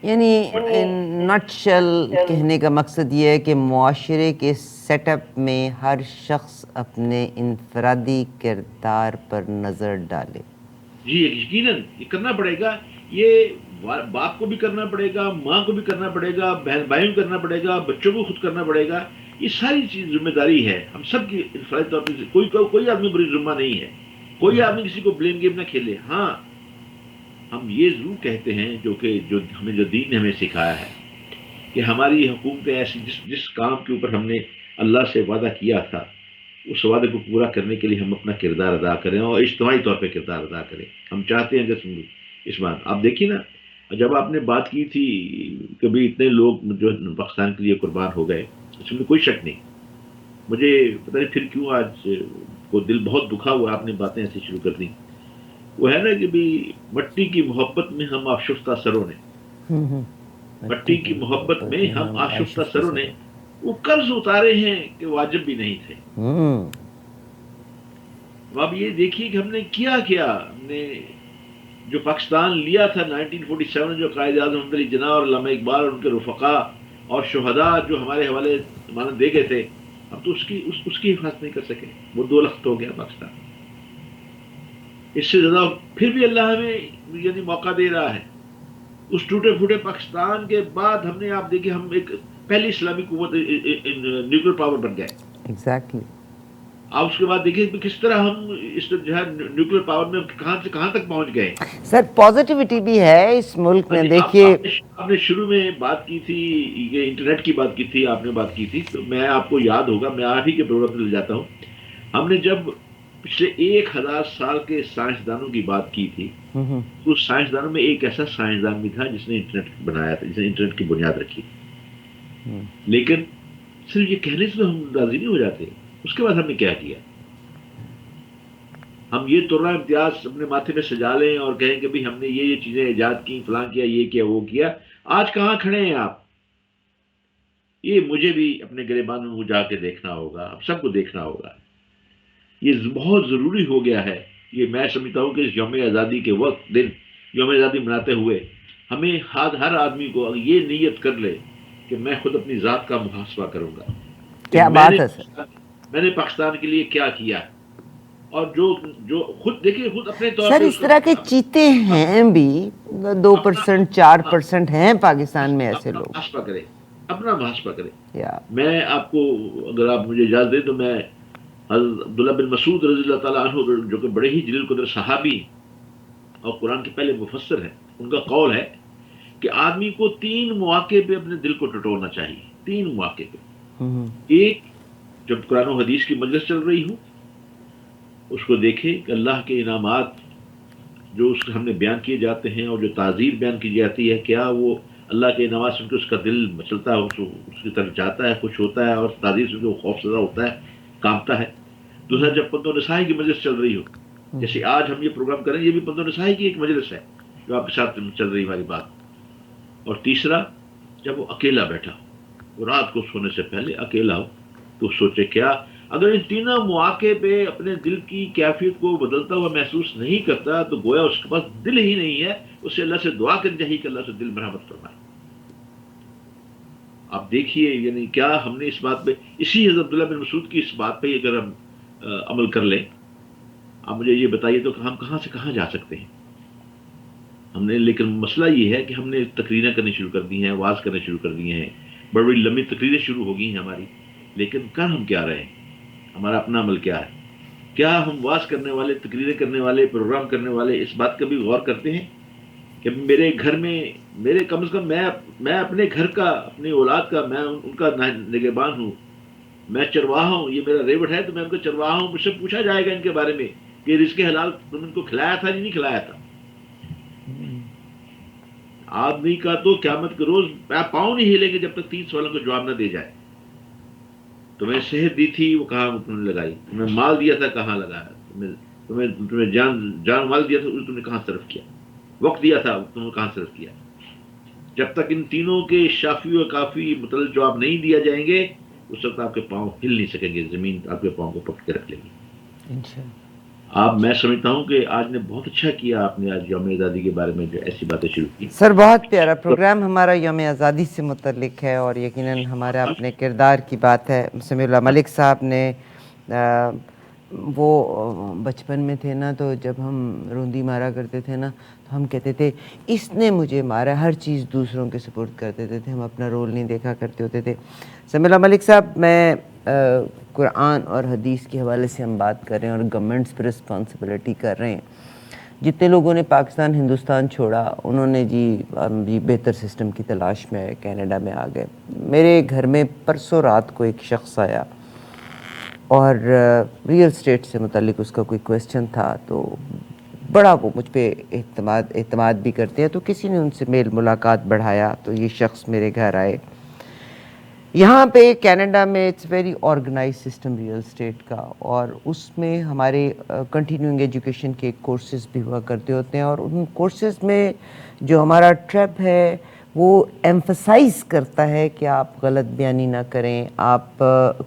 [SPEAKER 1] یعنی ان نٹ شل کہنے کا مقصد یہ ہے کہ معاشرے کے سیٹ اپ میں ہر شخص اپنے انفرادی کردار پر نظر ڈالے.
[SPEAKER 2] جی یقیناً یہ کرنا پڑے گا. یہ باپ کو بھی کرنا پڑے گا، ماں کو بھی کرنا پڑے گا، بہن بھائیوں کو کرنا پڑے گا، بچوں کو خود کرنا پڑے گا. یہ ساری چیز ذمہ داری ہے ہم سب کی انفرادی طور پہ. کوئی آدمی بری ذمہ نہیں ہے، کوئی آدمی کسی کو بلیم گیم نہ کھیلے. ہاں ہم یہ ضرور کہتے ہیں جو ہمیں جو دین نے ہمیں سکھایا ہے کہ ہماری حکومتیں ایسی جس کام کے اوپر ہم نے اللہ سے وعدہ کیا تھا اس وعدے کو پورا کرنے کے لیے ہم اپنا کردار ادا کریں اور اجتماعی طور پہ کردار ادا کریں. ہم چاہتے ہیں کہ اس بات آپ دیکھیے نا، جب آپ نے بات کی تھی کبھی اتنے لوگ جو پاکستان کے لیے قربان ہو گئے، اس میں کوئی شک نہیں. مجھے پتہ نہیں پھر کیوں آج کو دل بہت دکھا ہوا آپ نے باتیں ایسی شروع کر دی. وہ ہے نا کہ بھی مٹی کی محبت میں ہم آشفتہ سروں نے، مٹی کی محبت میں ہم آشفتہ سروں نے وہ قرض اتارے ہیں کہ واجب بھی نہیں تھے. اب یہ دیکھیے کہ ہم نے کیا ہم نے جو پاکستان لیا تھا 1947 جو قائد اعظم محمد علی جناح اور علامہ اقبال اور ان کے رفقا اور شہداء جو ہمارے حوالے مانند دے گئے تھے، اب تو اس کی حفاظت نہیں کر سکے. وہ 2 لخت ہو گیا پاکستان. اس سے زیادہ پھر بھی اللہ ہمیں یعنی موقع دے رہا ہے. اس ٹوٹے پھوٹے پاکستان کے بعد ہم نے آپ دیکھیں ہم ایک پہلی اسلامی قوت نیوکلیر پاور بن گئے.
[SPEAKER 1] ایگزیکٹلی.
[SPEAKER 2] آپ اس کے بعد دیکھیں کہ کس طرح ہم اس جو ہے نیوکلیر پاور میں کہاں سے کہاں تک پہنچ گئے.
[SPEAKER 1] سر پازیٹیوٹی بھی ہے اس ملک میں. دیکھیے
[SPEAKER 2] آپ نے شروع میں بات کی تھی یہ انٹرنیٹ کی بات کی تھی, آپ نے بات کی تھی, تو میں آپ کو یاد ہوگا میں آپ ہی کے پروگرام سے لے جاتا ہوں. ہم نے جب پچھلے 1000 سال کے سائنسدانوں کی بات کی تھی, اس سائنسدانوں میں ایک ایسا سائنسدان بھی تھا جس نے انٹرنیٹ بنایا تھا, جس نے انٹرنیٹ کی بنیاد رکھی. لیکن صرف یہ کہنے سے ہم راضی نہیں ہو جاتے. اس کے بعد ہم نے کیا کیا؟ ہم یہ ترہ امتیاز اپنے ماتھے میں سجا لیں اور کہیں کہ بھی ہم نے یہ چیزیں ایجاد کی, فلاں کیا, یہ کیا, وہ کیا. آج کہاں کھڑے ہیں آپ؟ یہ مجھے بھی اپنے گریبان میں جا کے دیکھنا ہوگا, اب سب کو دیکھنا ہوگا. یہ بہت ضروری ہو گیا ہے. یہ میں سمجھتا ہوں کہ اس یوم آزادی کے وقت دن یوم آزادی مناتے ہوئے ہمیں ہر آدمی کو یہ نیت کر لے کہ میں خود اپنی ذات کا محاسبہ کروں گا.
[SPEAKER 1] کیا بات ہے سر.
[SPEAKER 2] میں نے پاکستان کے لیے کیا کیا, اور جو خود دیکھیے خود اپنے طور
[SPEAKER 1] سر
[SPEAKER 2] پہ
[SPEAKER 1] اس طرح کے چیتے ہیں بھی 2% 4% ہیں پاکستان میں ایسے لوگ.
[SPEAKER 2] محاسبہ کرے, اپنا محاسبہ کرے.
[SPEAKER 1] یا
[SPEAKER 2] میں آپ کو اگر آپ مجھے اجازت دیں تو میں حضرت عبداللہ بن مسعود رضی اللہ تعالیٰ عنہ جو کہ بڑے ہی جلیل قدر صحابی اور قرآن کے پہلے مفسر ہیں, ان کا قول ہے کہ آدمی کو 3 مواقع پہ اپنے دل کو ٹٹولنا چاہیے. 3 مواقع پہ. ایک, جب قرآن و حدیث کی مجلس چل رہی ہوں اس کو دیکھے کہ اللہ کے انعامات جو اس ہم نے بیان کیے جاتے ہیں اور جو تعزیر بیان کی جاتی ہے, کیا وہ اللہ کے انعامات سن کے اس کا دل مچلتا ہے, اس کی طرف جاتا ہے, خوش ہوتا ہے, اور تعزیر سن کے وہ خوف زدہ ہوتا ہے, کانپتا ہے. دوسرا, جب پند و نسائی کی مجلس چل رہی ہو, جیسے آج ہم یہ پروگرام کریں, یہ بھی پند و نسائی کی ایک مجلس ہے جو آپ کے ساتھ چل رہی ہماری بات. اور تیسرا, جب وہ اکیلا بیٹھا ہو, وہ رات کو سونے سے پہلے اکیلا ہو, تو سوچے کیا اگر ان تینوں مواقع پہ اپنے دل کی کیفیت کو بدلتا ہوا محسوس نہیں کرتا تو گویا اس کے پاس دل ہی نہیں ہے. اس سے اللہ سے دعا کرنی چاہیے کہ اللہ سے دل مرحمت فرمائے. آپ دیکھیے یعنی کیا ہم نے اس بات پہ, اسی حضرت عبداللہ بن مسعود کی اس بات پہ اگر ہم عمل کر لیں, آپ مجھے یہ بتائیے تو ہم کہاں سے کہاں جا سکتے ہیں. ہم نے, لیکن مسئلہ یہ ہے کہ ہم نے تقریریں کرنی شروع کر دی ہیں, واز کرنے شروع کر دیے ہیں, بڑی بڑی لمبی تقریریں شروع ہو گئی ہیں ہماری, لیکن کر ہم کیا رہے ہیں؟ ہمارا اپنا عمل کیا ہے؟ کیا ہم واز کرنے والے, تقریریں کرنے والے, پروگرام کرنے والے اس بات کا بھی غور کرتے ہیں کہ میرے گھر میں, میرے کم از کم میں اپنے گھر کا, اپنی اولاد کا میں ان کا نگہبان ہوں, میں چرواہا ہوں, یہ میرا ریوٹ ہے تو میں ان کا چرواہا ہوں. مجھ سے پوچھا جائے گا ان کے بارے میں کہ رزق حلال تم ان کو کھلایا تھا یا نہیں کھلایا تھا. آدمی کا تو قیامت کے روز پاؤں نہیں ہلیں گے جب تک 3 سوالوں کا جواب نہ دے جائے. تمہیں صحت دی تھی وہ کہاں تم نے لگائی, تمہیں مال دیا تھا کہاں لگایا, تمہیں جان مال دیا تھا تم نے کہاں صرف کیا, وقت دیا تھا تم نے کہاں صرف کیا. جب تک ان تینوں کے شافی و کافی مطلب جواب نہیں دیا جائیں گے اس وقت آپ کے پاؤں ہل نہیں سکیں گے, زمین آپ کے پاؤں کو پکڑ کے رکھ لیں گے. آپ, میں سمجھتا ہوں کہ آج نے بہت اچھا کیا, آپ نے آج یوم آزادی کے بارے میں جو ایسی باتیں شروع کی.
[SPEAKER 1] سر بہت پیارا پروگرام ہمارا یوم آزادی سے متعلق ہے, اور یقیناً ہمارے اپنے کردار کی بات ہے. سمیع اللہ ملک صاحب نے وہ بچپن میں تھے نا, تو جب ہم روندی مارا کرتے تھے نا تو ہم کہتے تھے اس نے مجھے مارا, ہر چیز دوسروں کے سپورٹ کر دیتے تھے, ہم اپنا رول نہیں دیکھا کرتے ہوتے تھے. سمیع اللہ ملک صاحب, میں قرآن اور حدیث کے حوالے سے ہم بات کر رہے ہیں اور گورنمنٹس پہ رسپانسبلٹی کر رہے ہیں. جتنے لوگوں نے پاکستان ہندوستان چھوڑا انہوں نے جی بہتر سسٹم کی تلاش میں کینیڈا میں آ گئے. میرے گھر میں پرسوں رات کو ایک شخص آیا اور ریئل اسٹیٹ سے متعلق اس کا کوئی کویسچن تھا, تو بڑا وہ مجھ پہ اعتماد بھی کرتے ہیں, تو کسی نے ان سے میل ملاقات بڑھایا, تو یہ شخص میرے گھر آئے. یہاں پہ کینیڈا میں it's very organise system real estate کا, اور اس میں ہمارے کنٹینیوئنگ ایجوکیشن کے کورسز بھی ہوا کرتے ہوتے ہیں, اور ان کورسز میں جو ہمارا ٹریپ ہے وہ ایمفسائز کرتا ہے کہ آپ غلط بیانی نہ کریں, آپ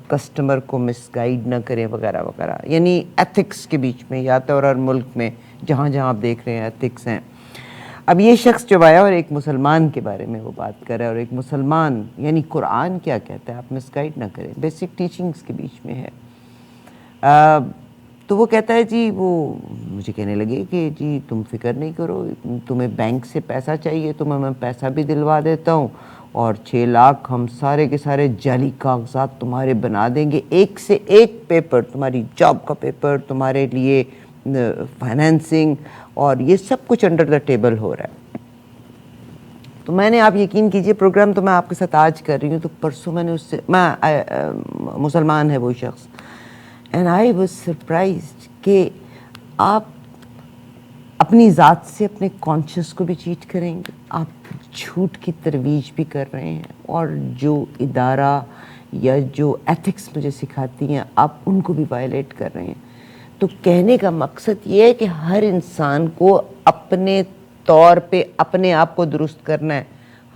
[SPEAKER 1] کسٹمر کو مس گائیڈ نہ کریں وغیرہ وغیرہ. یعنی ایتھکس کے بیچ میں یا تو اور ہر ملک میں جہاں جہاں آپ دیکھ رہے ہیں ایتھکس ہیں. اب یہ شخص جو آیا اور ایک مسلمان کے بارے میں وہ بات کر رہا ہے، اور ایک مسلمان یعنی قرآن کیا کہتا ہے، آپ مس گائڈ نہ کریں، بیسک ٹیچنگز کے بیچ میں ہے. تو وہ کہتا ہے جی، وہ مجھے کہنے لگے کہ جی تم فکر نہیں کرو، تمہیں بینک سے پیسہ چاہیے تو میں پیسہ بھی دلوا دیتا ہوں، اور 6 لاکھ ہم سارے کے سارے جعلی کاغذات تمہارے بنا دیں گے، ایک سے ایک پیپر، تمہاری جاب کا پیپر، تمہارے لیے فائنینسنگ، اور یہ سب کچھ انڈر دا ٹیبل ہو رہا ہے. تو میں نے، آپ یقین کیجئے، پروگرام تو میں آپ کے ساتھ آج کر رہی ہوں، تو پرسوں میں نے اس سے، مسلمان ہے وہ شخص، اینڈ آئی واز سرپرائزڈ کہ آپ اپنی ذات سے اپنے کانشیس کو بھی چیٹ کریں گے، آپ جھوٹ کی ترویج بھی کر رہے ہیں، اور جو ادارہ یا جو ایتھکس مجھے سکھاتی ہیں آپ ان کو بھی وائلیٹ کر رہے ہیں. تو کہنے کا مقصد یہ ہے کہ ہر انسان کو اپنے طور پہ اپنے آپ کو درست کرنا ہے.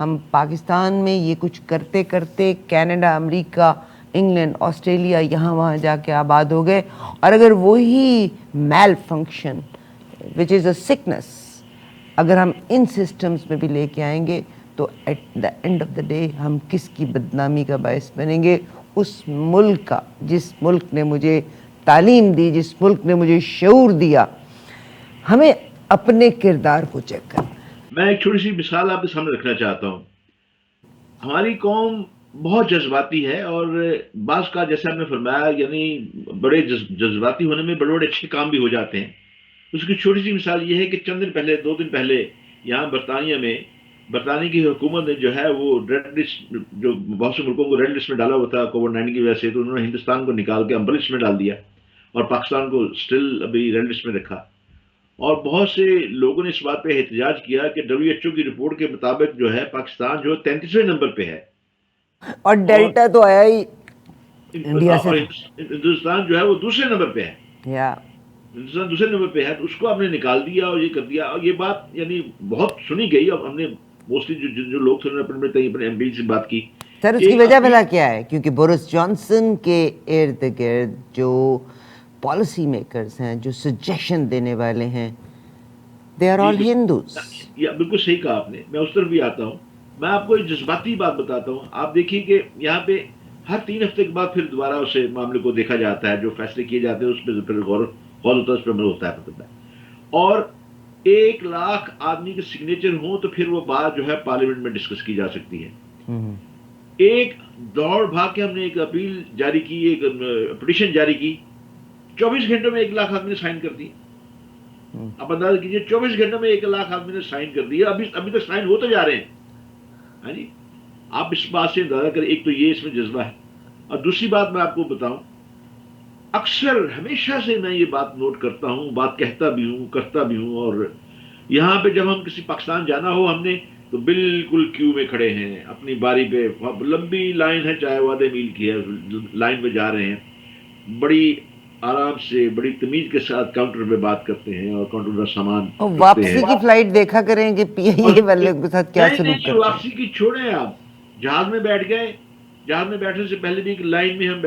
[SPEAKER 1] ہم پاکستان میں یہ کچھ کرتے کرتے کینیڈا، امریکہ، انگلینڈ، آسٹریلیا، یہاں وہاں جا کے آباد ہو گئے، اور اگر وہی میل function which is a sickness اگر ہم ان سسٹمز میں بھی لے کے آئیں گے تو at the end of the day ہم کس کی بدنامی کا باعث بنیں گے؟ اس ملک کا، جس ملک نے مجھے تعلیم دی، جس ملک نے مجھے شعور دیا. ہمیں اپنے کردار کو چیک کرنا.
[SPEAKER 2] میں ایک چھوٹی سی مثال آپ کے سامنے رکھنا چاہتا ہوں. ہماری قوم بہت جذباتی ہے، اور بعض کا جیسے آپ نے فرمایا، یعنی بڑے جذباتی ہونے میں بڑے بڑے اچھے کام بھی ہو جاتے ہیں. اس کی چھوٹی سی مثال یہ ہے کہ چند دن پہلے، 2 دن پہلے، یہاں برطانیہ میں برطانیہ کی حکومت نے جو ہے وہ ریڈ لسٹ، جو بہت سے ملکوں کو ریڈ لسٹ میں ڈالا ہوا تھا کووڈ-19 کی وجہ سے، تو انہوں نے ہندوستان کو نکال کے امبر لسٹ میں ڈال دیا، اور پاکستان کو سٹل ابھی ریڈ لسٹ میں رکھا. اور بہت سے لوگوں نے اس بات پہ احتجاج کیا کہ WHO کی رپورٹ کے مطابق جو ہے پاکستان جو 33ویں نمبر پہ ہے،
[SPEAKER 1] اور ڈیلٹا تو آیا ہی انڈیا سے،
[SPEAKER 2] اور ہندوستان جو ہے وہ دوسرے نمبر پہ ہے.
[SPEAKER 1] یا
[SPEAKER 2] ہندوستان دوسرے نمبر پہ ہے، تو اس کو آپ نے نکال دیا اور یہ کر دیا. اور یہ بات یعنی بہت سنی گئی، اور ہم نے موسٹلی جو لوگ تھے انہوں نے اپنے ایم پی سے بات کی.
[SPEAKER 1] سر اس کی وجہ بھلا کیا ہے؟ کیونکہ بورس جانسن کے ارد گرد جو پالیسی میکرز ہیں، جو سجیشن دینے والے ہیں، دے آر آل ہندوز.
[SPEAKER 2] بالکل صحیح کہا آپ نے، میں اس طرف بھی آتا ہوں. میں آپ کو ایک جذباتی بات بتاتا ہوں. آپ دیکھیے کہ یہاں پہ ہر 3 ہفتے کے بعد پھر دوبارہ اسے معاملے کو دیکھا جاتا ہے، جو فیصلے کیے جاتے ہیں اس پہ پھر غور ہوتا ہے، اس پہ عمل ہوتا ہے، مطلب ہے. اور 1 لاکھ آدمی کے سگنیچر ہوں تو پھر وہ بات جو ہے پارلیمنٹ میں ڈسکس کی جا سکتی ہے. ایک دوڑ بھاگ کے ہم نے ایک اپیل جاری کی، ایک پٹیشن جاری کی، 24 گھنٹوں میں 1 لاکھ آدمی نے سائن کر دی. آپ اندازہ کیجیے 24 گھنٹوں میں 1 لاکھ آدمی نے سائن کر دیا. ابھی تک سائن ہوتے جا رہے ہیں. ہاں جی، آپ اس بات سے اندازہ کریں. ایک تو یہ اس میں جذبہ ہے، اور دوسری بات میں آپ کو بتاؤں، اکثر ہمیشہ سے میں یہ بات نوٹ کرتا ہوں، بات کہتا بھی ہوں، کرتا بھی ہوں. اور یہاں پہ جب ہم کسی پاکستان جانا ہو ہم نے، تو بالکل کیو میں کھڑے ہیں اپنی باری پہ، لمبی لائن ہے، چاہے وہ آدھے میل کی ہے، لائن میں جا رہے ہیں، بڑی آرام سے، بڑی تمیز کے ساتھ کاؤنٹر پہ بات کرتے ہیں، اور کاؤنٹر کا سامان رکھتے ہیں.
[SPEAKER 1] واپسی کی فلائٹ دیکھا کریں کہ پی آئی اے والے کے ساتھ کیا سلوک
[SPEAKER 2] نہیں،
[SPEAKER 1] کرتے ہیں.
[SPEAKER 2] واپسی کی چھوڑیں آپ. جہاز میں بیٹھ گئے، جہاز میں بیٹھنے سے پہلے بھی ایک لائن میں ہم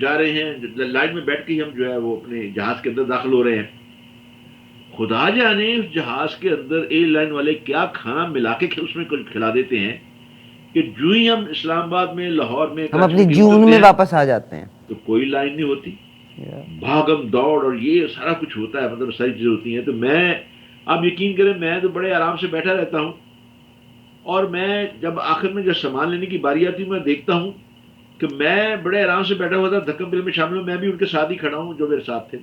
[SPEAKER 2] جا رہے ہیں، لائن میں بیٹھ کے ہم جو ہے وہ اپنے جہاز کے اندر داخل ہو رہے ہیں. خدا جانے اس جہاز کے اندر ایئر لائن والے کیا کھانا ملا کے اس میں کھلا دیتے ہیں کہ جو ہی ہم اسلام آباد میں، لاہور میں،
[SPEAKER 1] ہم اپنی جون میں واپس آ جاتے ہیں
[SPEAKER 2] تو کوئی لائن نہیں ہوتی. بھاگم دوڑ اور یہ سارا کچھ ہوتا ہے، مطلب ساری چیزیں ہوتی ہیں. تو میں، آپ یقین کریں، میں تو بڑے آرام سے بیٹھا رہتا ہوں، اور میں جب آخر میں جب سامان لینے کی باری آتی ہوں میں دیکھتا ہوں کہ میں بڑے آرام سے بیٹھا ہوا تھا، دھکم بل میں شامل ہوں، میں بھی ان کے ساتھ ہی کھڑا ہوں جو میرے ساتھ تھے.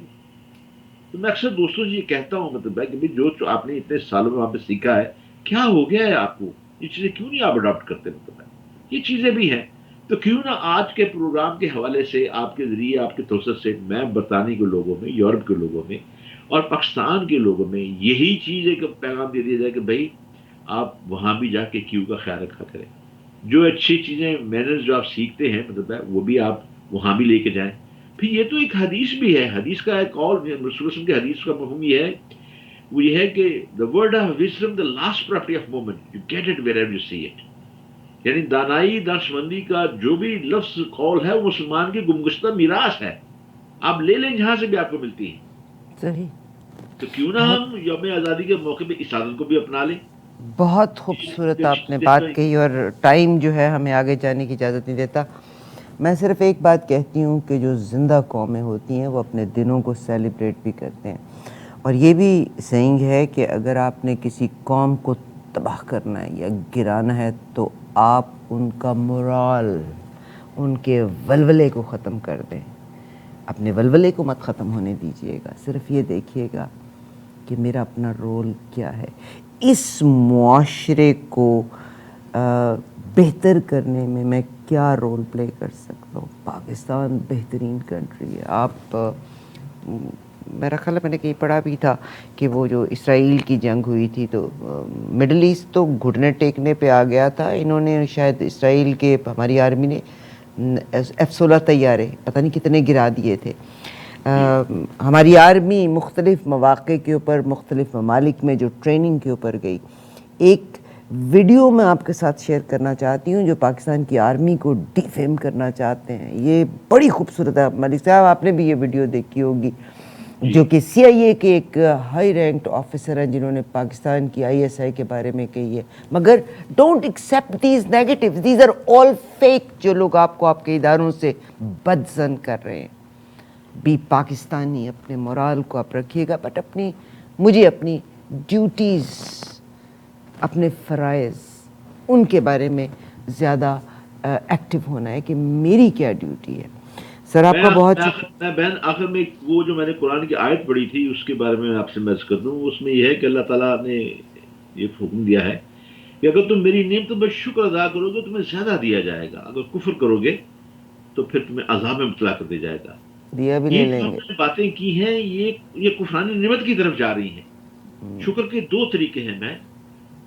[SPEAKER 2] تو میں اکثر دوستوں سے یہ کہتا ہوں، مطلب ہے کہ جو آپ نے اتنے سالوں میں وہاں پہ سیکھا ہے، کیا ہو گیا ہے آپ کو؟ یہ چیزیں کیوں نہیں آپ اڈاپٹ کرتے؟ مطلب ہے یہ چیزیں بھی ہیں. تو کیوں نہ آج کے پروگرام کے حوالے سے، آپ کے ذریعے، آپ کے توسط سے، میں برطانیہ کے لوگوں میں، یورپ کے لوگوں میں اور پاکستان کے لوگوں میں یہی چیز ایک پیغام دے دیا جائے کہ بھائی آپ وہاں بھی جا کے کیو کا خیال رکھا کریں. جو اچھی چیزیں، مینرز جو آپ سیکھتے ہیں، مطلب ہے وہ بھی آپ وہاں بھی لے کے جائیں. پھر یہ تو ایک حدیث بھی ہے، حدیث کا ایک اور رسول اللہ کے حدیث کا مفہوم یہ ہے، وہ یہ ہے کہ the word of wisdom the last property of woman, you get it wherever you see it. یعنی دانائی، دانشمندی کا جو بھی لفظ قول ہے وہ مسلمان کی گمگشتہ میراث ہے، آپ لے لیں جہاں سے بھی آپ کو ملتی ہے.
[SPEAKER 1] صحیح.
[SPEAKER 2] تو کیوں نہ ہم یوم آزادی کے موقع پہ اس عادت کو بھی اپنا لیں.
[SPEAKER 1] بہت خوبصورت آپ نے بات کہی، اور ٹائم جو ہے ہمیں آگے جانے کی اجازت نہیں دیتا. میں صرف ایک بات کہتی ہوں کہ جو زندہ قومیں ہوتی ہیں وہ اپنے دنوں کو سیلیبریٹ بھی کرتے ہیں، اور یہ بھی سینگ ہے کہ اگر آپ نے کسی قوم کو تباہ کرنا ہے یا گرانا ہے تو آپ ان کا مورال، ان کے ولولے کو ختم کر دیں. اپنے ولولے کو مت ختم ہونے دیجیے گا، صرف یہ دیکھیے گا کہ میرا اپنا رول کیا ہے، اس معاشرے کو بہتر کرنے میں میں کیا رول پلے کر سکتا ہوں. پاکستان بہترین کنٹری ہے. آپ میرا خیال ہے میں نے کہیں پڑھا بھی تھا کہ وہ جو اسرائیل کی جنگ ہوئی تھی تو مڈل ایسٹ تو گھٹنے ٹیکنے پہ آ گیا تھا. انہوں نے شاید اسرائیل کے، ہماری آرمی نے F-16 طیارے پتہ نہیں کتنے گرا دیے تھے. ہماری آرمی مختلف مواقع کے اوپر مختلف ممالک میں جو ٹریننگ کے اوپر گئی. ایک ویڈیو میں آپ کے ساتھ شیئر کرنا چاہتی ہوں جو پاکستان کی آرمی کو ڈیفیم کرنا چاہتے ہیں. یہ بڑی خوبصورت ہے. ملک صاحب آپ نے بھی یہ ویڈیو دیکھی ہوگی، جو کہ سی آئی اے کے ایک ہائی رینکڈ آفیسر ہیں جنہوں نے پاکستان کی آئی ایس آئی کے بارے میں کہی ہے. مگر don't accept these negatives, these are all fake. جو لوگ آپ کو آپ کے اداروں سے بدظن کر رہے ہیں، بھی پاکستانی، اپنے مورال کو آپ رکھیے گا. بٹ مجھے اپنی ڈیوٹیز، اپنے فرائض، ان کے بارے میں زیادہ ایکٹیو ہونا ہے کہ میری کیا ڈیوٹی ہے. سر آپ کا بہت
[SPEAKER 2] میں بہن آخر میں وہ جو میں نے قرآن کی آیت پڑھی تھی اس کے بارے میں آپ سے عرض کر دوں. اس میں یہ ہے کہ اللہ تعالیٰ نے یہ حکم دیا ہے کہ اگر تم میری نعمتوں پر شکر ادا کرو گے تمہیں زیادہ دیا جائے گا، اگر کفر کرو گے تو پھر تمہیں عذاب میں مبتلا کر دیا جائے گا.
[SPEAKER 1] دیا بھی لے
[SPEAKER 2] یہ جو
[SPEAKER 1] لیں
[SPEAKER 2] ہم
[SPEAKER 1] گے.
[SPEAKER 2] نے باتیں کی ہیں یہ کفرانی نعمت کی طرف جا رہی ہیں. شکر کے دو طریقے ہیں. میں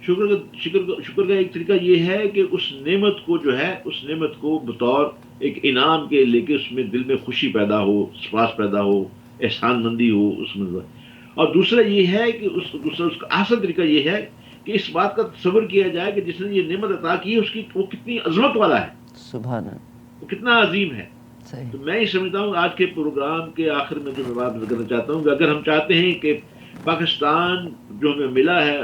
[SPEAKER 2] شکر کا ایک طریقہ یہ ہے کہ اس نعمت کو جو ہے، اس نعمت کو بطور ایک انعام کے لے کے اس میں دل میں خوشی پیدا ہو، سپاس پیدا ہو، احسان مندی ہو اس میں. اور دوسرا یہ ہے کہ اس کا آسان طریقہ یہ ہے کہ اس بات کا تصور کیا جائے کہ جس نے یہ نعمت عطا کی ہے اس کی وہ کتنی عظمت والا ہے،
[SPEAKER 1] سبحان اللہ،
[SPEAKER 2] وہ کتنا عظیم ہے.
[SPEAKER 1] صحیح.
[SPEAKER 2] تو میں یہ سمجھتا ہوں آج کے پروگرام کے آخر میں جو میں بات کرنا چاہتا ہوں کہ اگر ہم چاہتے ہیں کہ پاکستان جو ہمیں ملا ہے،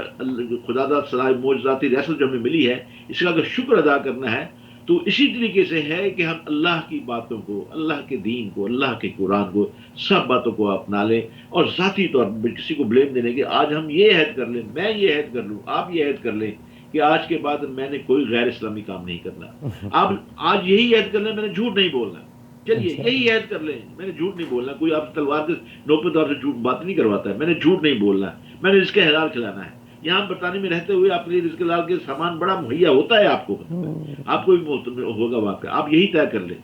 [SPEAKER 2] خدا داد صلاح معجزاتی ریاست جو ہمیں ملی ہے، اس کا اگر شکر ادا کرنا ہے تو اسی طریقے سے ہے کہ ہم اللہ کی باتوں کو، اللہ کے دین کو، اللہ کے قرآن کو، سب باتوں کو اپنا لیں. اور ذاتی طور پر کسی کو بلیم دینے کے آج ہم یہ عہد کر لیں، میں یہ عہد کر لوں، آپ یہ عہد کر لیں کہ آج کے بعد میں نے کوئی غیر اسلامی کام نہیں کرنا. آپ آج یہی عہد کر لیں میں نے جھوٹ نہیں بولنا. چلیے یہی عہد کر لیں میں نے جھوٹ نہیں بولنا. کوئی آپ تلوار کے نوپے طور سے جھوٹ بات نہیں کرواتا ہے. میں نے جھوٹ نہیں بولنا، میں نے رزق حلال کھلانا ہے. یہاں برطانیہ میں رہتے ہوئے آپ کے لیے رزق حلال کے سامان بڑا مہیا ہوتا ہے. آپ کو بھی ہوگا وہاں پہ. آپ یہی طے کر لیں.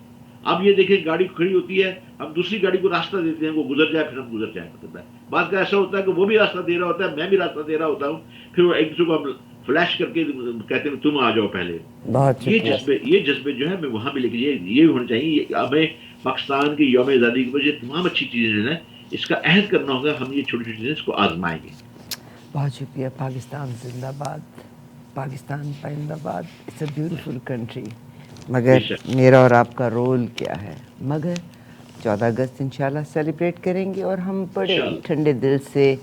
[SPEAKER 2] آپ یہ دیکھیں گاڑی کھڑی ہوتی ہے، ہم دوسری گاڑی کو راستہ دیتے ہیں، وہ گزر جائے پھر ہم گزر جائیں کرتا ہے. بعض کا ایسا ہوتا ہے کہ وہ بھی راستہ دے رہا ہوتا ہے، میں بھی راستہ دے رہا ہوتا ہوں، پھر وہ ایک دوسرے کو ہم فلیش کر کے کہتے ہیں تم آ جاؤ پہلے.
[SPEAKER 1] بہت
[SPEAKER 2] یہ جذبے جو ہے میں وہاں بھی، لیکن یہ ہونا چاہیے. ہمیں پاکستان کی یوم آزادی کی وجہ تمام اچھی چیزیں جو ہیں اس کا عہد کرنا ہوگا. ہم یہ چھوٹی چھوٹی چیزیں اس کو آزمائیں گے.
[SPEAKER 1] بہت شکریہ. پاکستان زندہ باد، پاکستان پائندہ باد. It's a beautiful country. مگر میرا اور آپ کا رول کیا ہے؟ مگر 14 اگست انشاءاللہ سیلیبریٹ کریں گے اور ہم بڑے ٹھنڈے دل سے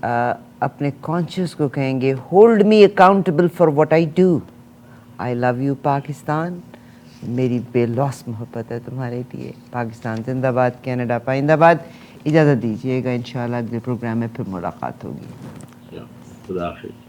[SPEAKER 1] اپنے کانشیس کو کہیں گے hold me accountable for what I do. I love you Pakistan. میری بے لوس محبت ہے تمہارے لیے. پاکستان زندہ باد، کینیڈا پائندہ باد. اجازت دیجیے گا، انشاءاللہ اگلے پروگرام میں پھر ملاقات ہوگی.
[SPEAKER 2] خدا حافظ.